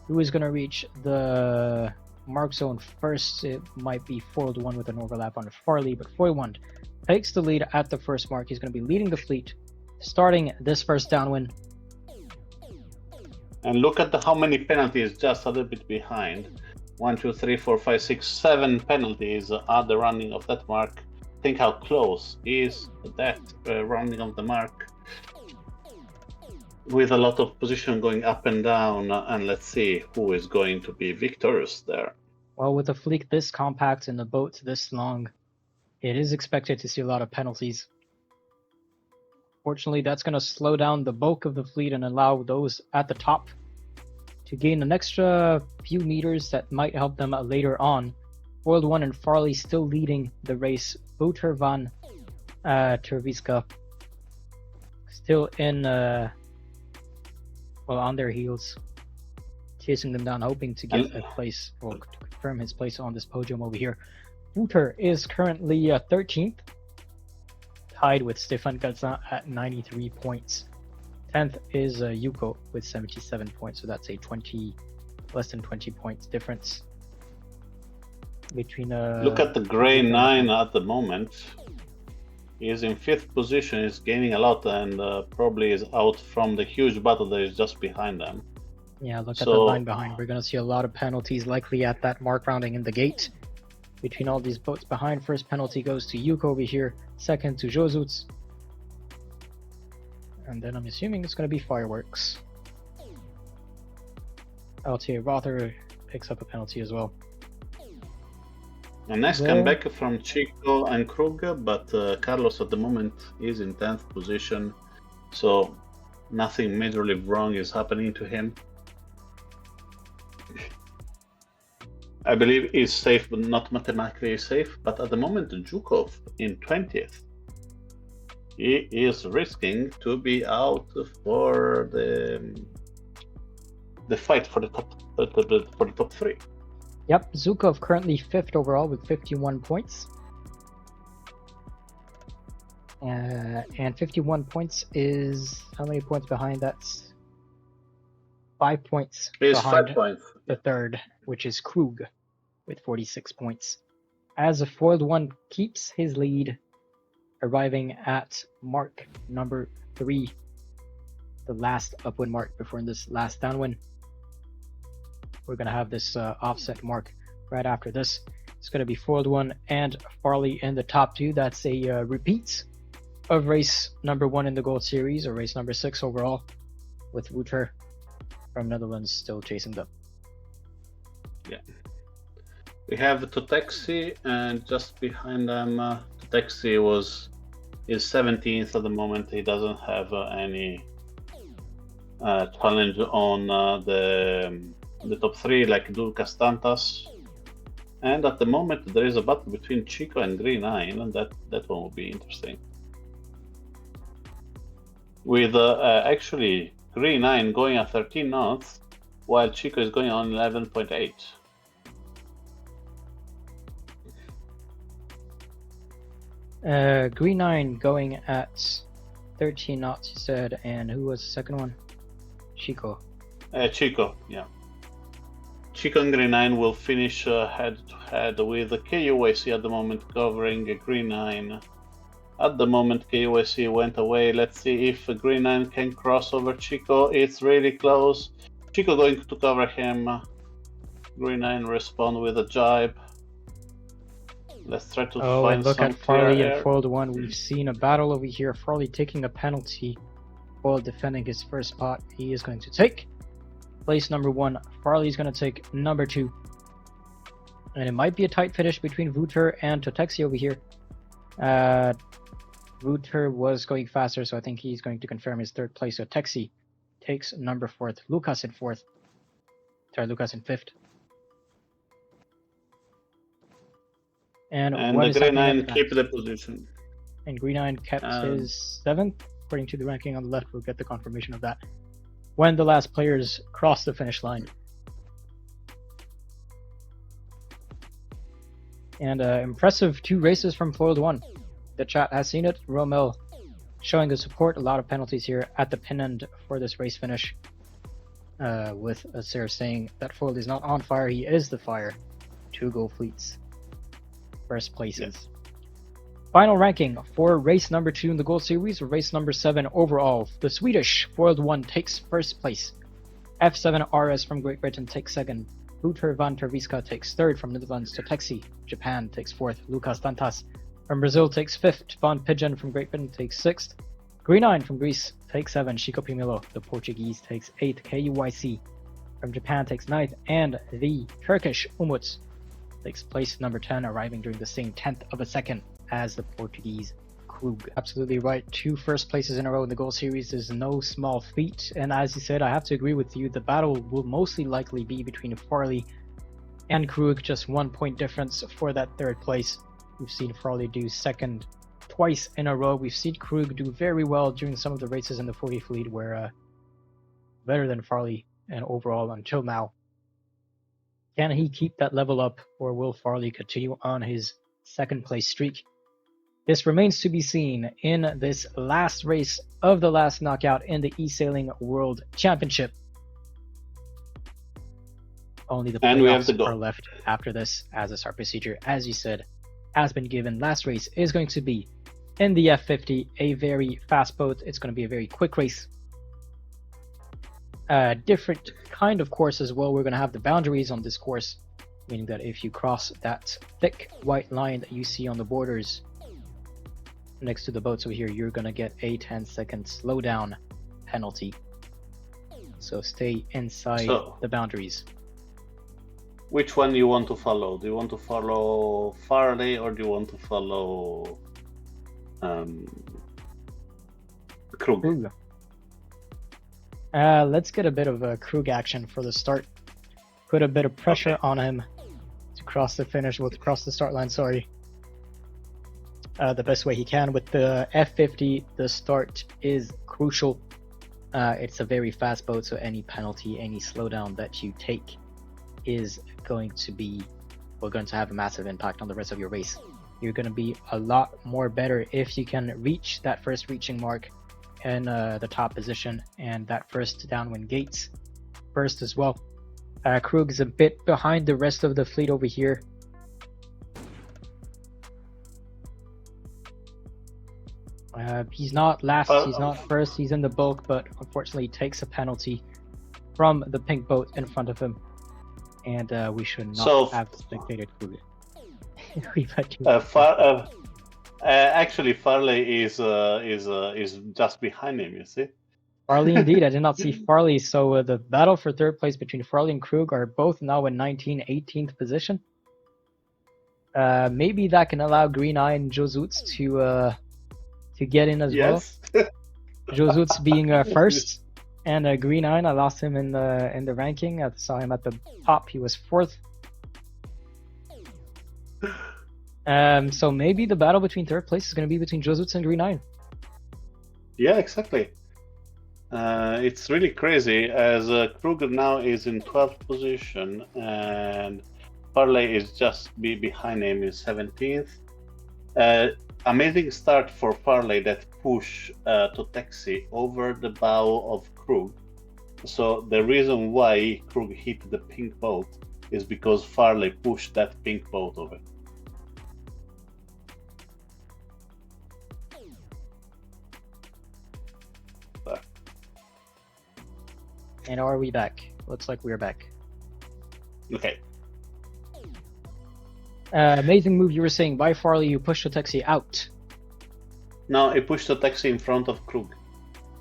Who is going to reach the mark zone first? It might be Foiled 1 with an overlap on Farley, but Foiled 1 takes the lead at the first mark. He's going to be leading the fleet, starting this first downwind. And look at how many penalties just a little bit behind. 1, 2, 3, 4, 5, 6, 7 penalties at the running of that mark. Think how close is that rounding of the mark, with a lot of position going up and down, and let's see who is going to be victorious there. Well, with a fleet this compact and the boat this long, it is expected to see a lot of penalties. Fortunately, that's going to slow down the bulk of the fleet and allow those at the top to gain an extra few meters that might help them later on. Foiled 1 and Farley still leading the race. Wouter van Terwiska still in, on their heels, chasing them down, hoping to get a place, to confirm his place on this podium over here. Wouter is currently 13th, tied with Stéphane Galzin at 93 points. 10th is Yuko with 77 points, so that's a less than 20 points difference. between Look at the Grey 9 at the moment. He is in 5th position, is gaining a lot, and probably is out from the huge battle that is just behind them. Yeah, look at the line behind. We're going to see a lot of penalties likely at that mark rounding in the gate. Between all these boats behind, first penalty goes to Yuko over here, second to Josuts. And then I'm assuming it's going to be fireworks. LTA Rother picks up a penalty as well. A nice comeback from Chico and Krug, but Carlos at the moment is in 10th position, so nothing majorly wrong is happening to him. I believe he's safe, but not mathematically safe. But at the moment, Zhukov in 20th. He is risking to be out for the fight for the top 3. Yep, Zhukov currently 5th overall with 51 points. And 51 points is how many points behind? That's 5 points behind 5 points. The third, which is Krug with 46 points. As a foiled one keeps his lead, arriving at mark number 3, the last upwind mark before this last downwind. We're going to have this offset mark right after this. It's going to be foiled one and Farley in the top 2. That's a repeat of race number 1 in the Gold Series, or race number 6 overall, with Wouter from Netherlands still chasing them. Yeah. We have Totexi, and just behind them, Totexi is 17th at the moment. He doesn't have any challenge on the top 3 like Lucas Tantas. And at the moment, there is a battle between Chico and Green 9, and that one will be interesting. With actually Green 9 going at 13 knots, while Chico is going on 11.8. Green 9 going at 13 knots, you said, and who was the second one? Chico. Chico, yeah. Chico and Green 9 will finish head to head with the KUAC at the moment, covering Green 9. At the moment, KUAC went away. Let's see if Green 9 can cross over Chico. It's really close. Chico going to cover him. Green 9 respond with a jibe. Let's try to find and look some at Farley clear and foiled one. We've seen a battle over here. Farley taking a penalty while defending his first spot. He is going to take place number 1. Farley's going to take number 2. And it might be a tight finish between Wouter and Totexi over here. Wouter was going faster, so I think he's going to confirm his 3rd place. So Totexi takes number 4th. Lucas in 4th. Sorry, Lucas in 5th. And the Green 9 keep the position. And Green 9 kept his 7th. According to the ranking on the left, we'll get the confirmation of that when the last players cross the finish line. And impressive 2 races from foiled 1. The chat has seen it. Romel showing the support. A lot of penalties here at the pin end for this race finish. With Sarah saying that foiled is not on fire, he is the fire. 2 gold fleets. First places. Yes. Final ranking for race number 2 in the Gold Series, or race number 7 overall. The Swedish foiled 1 takes 1st place. F7 RS from Great Britain takes 2nd. Wouter van Terviska takes 3rd from Netherlands. Totexi, Japan takes 4th. Lucas Dantas from Brazil takes 5th. Von Pigeon from Great Britain takes 6th. Green 9 from Greece takes 7th. Chico Pimilo, the Portuguese, takes 8th. KUYC from Japan takes 9th. And the Turkish Umut takes place number 10, arriving during the same 10th of a second as the Portuguese Krug. Absolutely right. 2 first places in a row in the Gold Series is no small feat. And as you said, I have to agree with you. The battle will mostly likely be between Farley and Krug. Just 1 point difference for that 3rd place. We've seen Farley do 2nd twice in a row. We've seen Krug do very well during some of the races in the 40 fleet, where better than Farley and overall until now. Can he keep that level up, or will Farley continue on his 2nd place streak? This remains to be seen in this last race of the last knockout in the eSailing World Championship. Only the And we have to playoffs go. are left after this, as a start procedure, as you said, has been given. Last race is going to be in the F50, a very fast boat. It's going to be a very quick race. Different kind of course as well. We're going to have the boundaries on this course, meaning that if you cross that thick white line that you see on the borders next to the boats over here, you're going to get a 10-second slowdown penalty. So stay inside the boundaries. Which one do you want to follow? Do you want to follow Farley or do you want to follow Krug? Let's get a bit of a Krug action for the start. Put a bit of pressure on him to cross the finish, well, to cross the start line, sorry. The best way he can. With the F50, the start is crucial. It's a very fast boat, so any penalty, any slowdown that you take is going to have a massive impact on the rest of your race. You're going to be a lot more better if you can reach that first reaching mark in the top position and that first downwind gates first as well. Krug is a bit behind the rest of the fleet over here. He's not last, he's not first, he's in the bulk, but unfortunately takes a penalty from the pink boat in front of him. And we should not have spectated Krug. Actually, Farley is just behind him, you see? Farley indeed, I did not see Farley, so the battle for third place between Farley and Krug are both now in 19th, 18th position. Maybe that can allow Green Eye and Josutz to get in as well. Josutz being first, and Green Eye, I lost him in the ranking. I saw him at the top, he was 4th. So maybe the battle between third place is going to be between Josutz and Green Eye. Yeah, exactly. It's really crazy as Kruger now is in 12th position and Farley is just behind him in 17th. Amazing start for Farley that push to taxi over the bow of Krug. So the reason why Krug hit the pink boat is because Farley pushed that pink boat over. And are we back? Looks like we're back. Okay. Amazing move you were saying. By Farley, you pushed the taxi out. No, he pushed the taxi in front of Krug.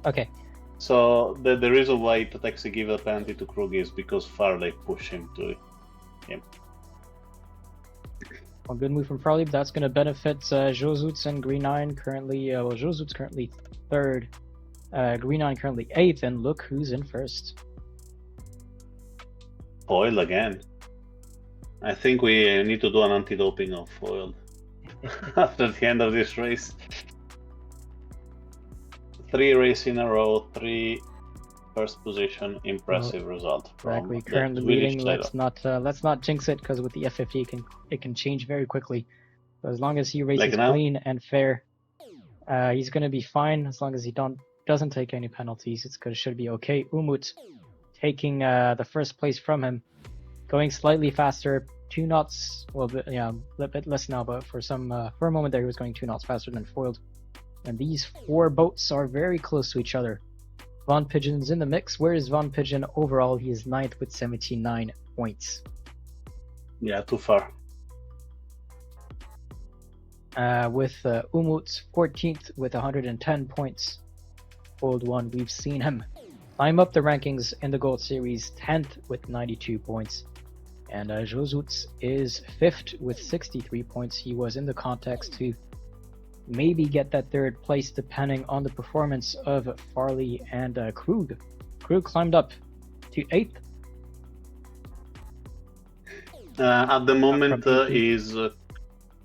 Okay. So the reason why the taxi gave a penalty to Krug is because Farley pushed him to him. Well, good move from Farley, but that's going to benefit Josutz and Green Eye currently. Josutz currently 3rd. Green Eye currently 8th, and look who's in 1st. Foiled again. I think we need to do an anti-doping of foiled after the end of this race. 3 races in a row, 3 first position, impressive result. Exactly, currently leading. Let's not jinx it, because with the F50 it can change very quickly. So as long as he races clean and fair, he's going to be fine. As long as he doesn't take any penalties, it should be okay. Umut taking the first place from him, going slightly faster, 2 knots. Well, a little bit less now, but for a moment there, he was going 2 knots faster than foiled. And these 4 boats are very close to each other. Von Pigeon's in the mix. Where is Von Pigeon overall? He is 9th with 79 points. Yeah, too far. With Umut 14th with 110 points. Old one, we've seen him climb up the rankings in the Gold Series, 10th with 92 points. And Josutz is 5th with 63 points. He was in the context to maybe get that 3rd place depending on the performance of Farley and Krug. Krug climbed up to 8th. At the moment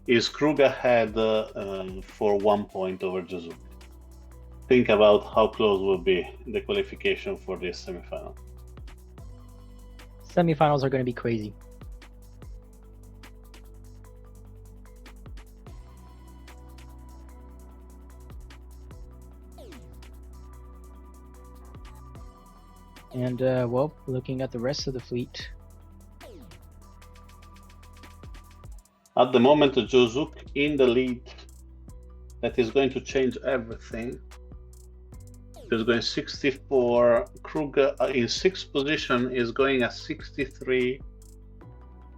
is Krug ahead for 1 point over Josutz. Think about how close will be the qualification for this semifinal. Semifinals are going to be crazy. And well, looking at the rest of the fleet, At the moment, Jozuk in the lead. That is going to change everything. He's going 64. Krug in 6th position is going at 63.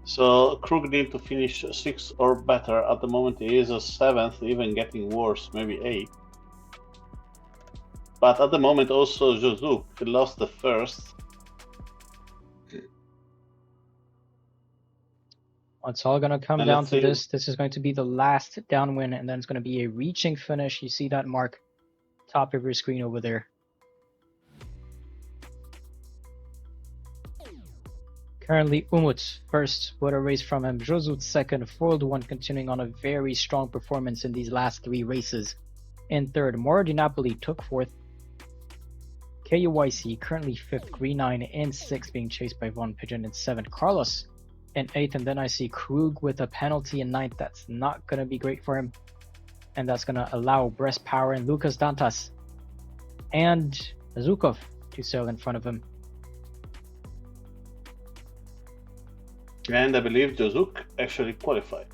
So Krug need to finish 6th or better. At the moment, he is a 7th, even getting worse, maybe 8th. But at the moment, also Jozuk lost the 1st. It's all going to come down to this. This is going to be the last downwind, and then it's going to be a reaching finish. You see that mark top of your screen over there. Currently, Umut first, what a race from him. Jozut second, Foiled One continuing on a very strong performance in these last 3 races. In third, Moro Di Napoli took fourth. KUYC currently 5th, Green 9 in 6th, being chased by Von Pigeon in 7th. Carlos in 8th, and then I see Krug with a penalty in 9th. That's not going to be great for him. And that's going to allow Breast Power and Lucas Dantas and Zukov to sail in front of him. And I believe Jozuk actually qualified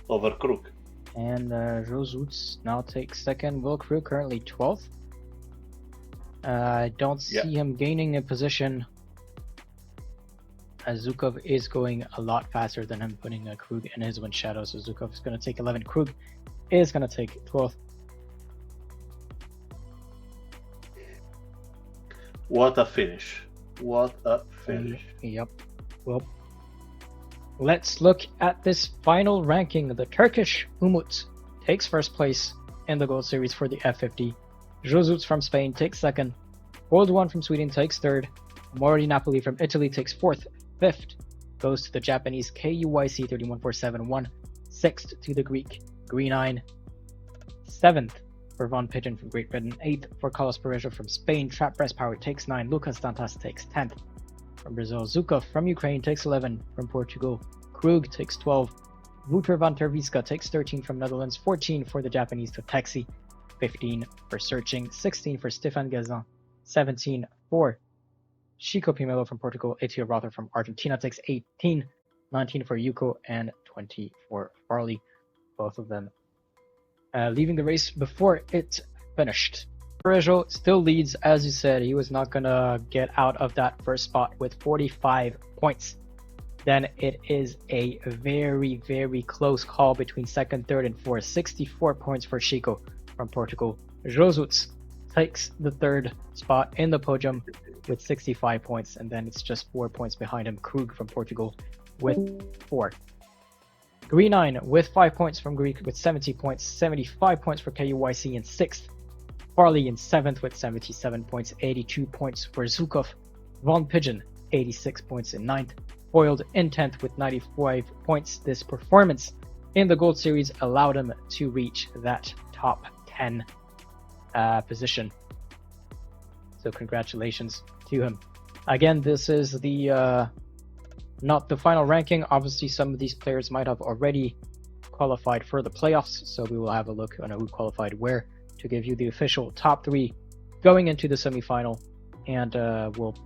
over Krug. And Jozut now takes second. Will Krug currently 12th. I don't see him gaining a position, as Zukov is going a lot faster than him, putting Krug in his wind shadow. So Zukov is going to take 11th. Krug is going to take 12th. What a finish. What a finish. Yep. Well, let's look at this final ranking. The Turkish Umut takes first place in the Gold Series for the F50. Jozut from Spain takes second. Foiled One from Sweden takes third. Moro Di Napoli from Italy takes fourth. Fifth goes to the Japanese KUYC 31471. Sixth to the Greek Green 9. Seventh for Von Pigeon from Great Britain. Eighth for Carlos Parejo from Spain. Trap Breast Power takes 9. Lucas Dantas takes 10th. From Brazil, Zukov from Ukraine takes 11. From Portugal, Krug takes 12. Wouter van der Wiska takes 13 from Netherlands. 14 for the Japanese Totexi. 15 for Searching. 16 for Stefan Gazan. 17 for Chico Pimelo from Portugal. Etio Rother from Argentina takes 18. 19 for Yuko and 20 for Farley. Both of them leaving the race before it finished. Parejo still leads, as you said. He was not going to get out of that first spot with 45 points. Then it is a very, very close call between second, third, and fourth. 64 points for Chico from Portugal. Jozut takes the third spot in the podium with 65 points, and then it's just 4 points behind him. Krug from Portugal with 4. Green 9 with 5 points from Greek with 70 points. 75 points for KUYC in 6th. Farley in 7th with 77 points, 82 points for Zukov. Von Pigeon, 86 points in 9th. Foiled in 10th with 95 points. This performance in the Gold Series allowed him to reach that top 10 position. So congratulations to him. Again, this is the not the final ranking. Obviously, some of these players might have already qualified for the playoffs, so we will have a look on who qualified where, to give you the official top 3 going into the semifinal, and will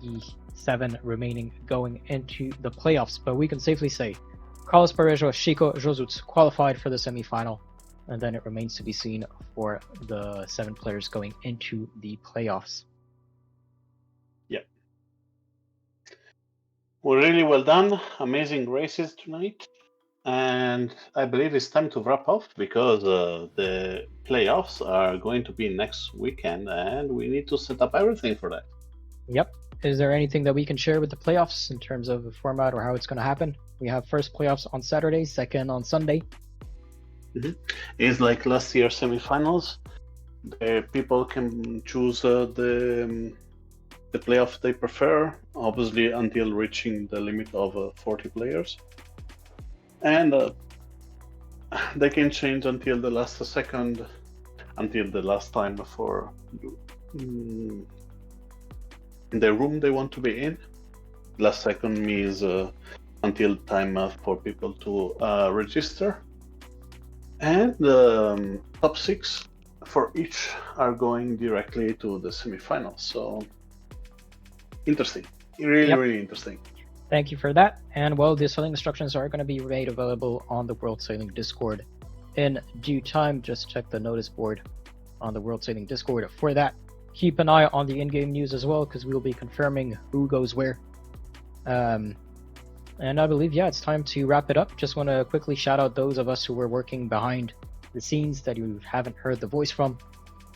be 7 remaining going into the playoffs. But we can safely say Carlos Parejo, Chico, Jozut qualified for the semifinal, and then it remains to be seen for the 7 players going into the playoffs. Yeah. Well, really well done. Amazing races tonight. And I believe it's time to wrap up, because the playoffs are going to be next weekend, and we need to set up everything for that. Yep. Is there anything that we can share with the playoffs in terms of the format or how it's going to happen? We have first playoffs on Saturday, second on Sunday. Mm-hmm. It's like last year's semifinals. People can choose the playoff they prefer, obviously until reaching the limit of 40 players. And they can change until the last second, until the last time for the room they want to be in. Last second means until time for people to register. And the top 6 for each are going directly to the semifinals. So interesting, really, really interesting. Thank you for that. And well, the sailing instructions are going to be made available on the World Sailing Discord in due time. Just check the notice board on the World Sailing Discord for that. Keep an eye on the in-game news as well, because we'll be confirming who goes where. And I believe, yeah, it's time to wrap it up. Just want to quickly shout out those of us who were working behind the scenes that you haven't heard the voice from.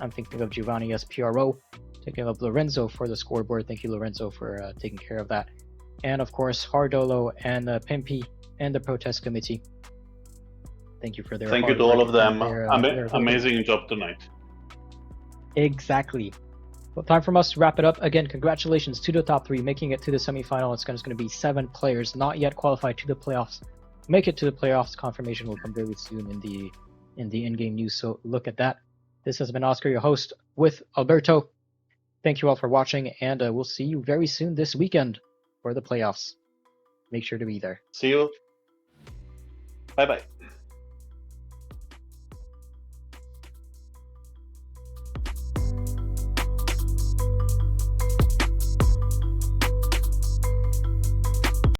I'm thinking of Giovanni as PRO, thinking of Lorenzo for the scoreboard. Thank you, Lorenzo, for taking care of that. And of course, Hardolo and Pimpy and the protest committee. Thank you for their Thank hard you to all work of them. and their Amazing job tonight. Exactly. Well, time for us to wrap it up. Again, congratulations to the top 3 making it to the semifinal. It's going to be 7 players not yet qualified to the playoffs. Make it to the playoffs. Confirmation will come very soon in the in-game news. So look at that. This has been Oscar, your host, with Alberto. Thank you all for watching, and we'll see you very soon this weekend for the playoffs. Make sure to be there. See you. Bye-bye.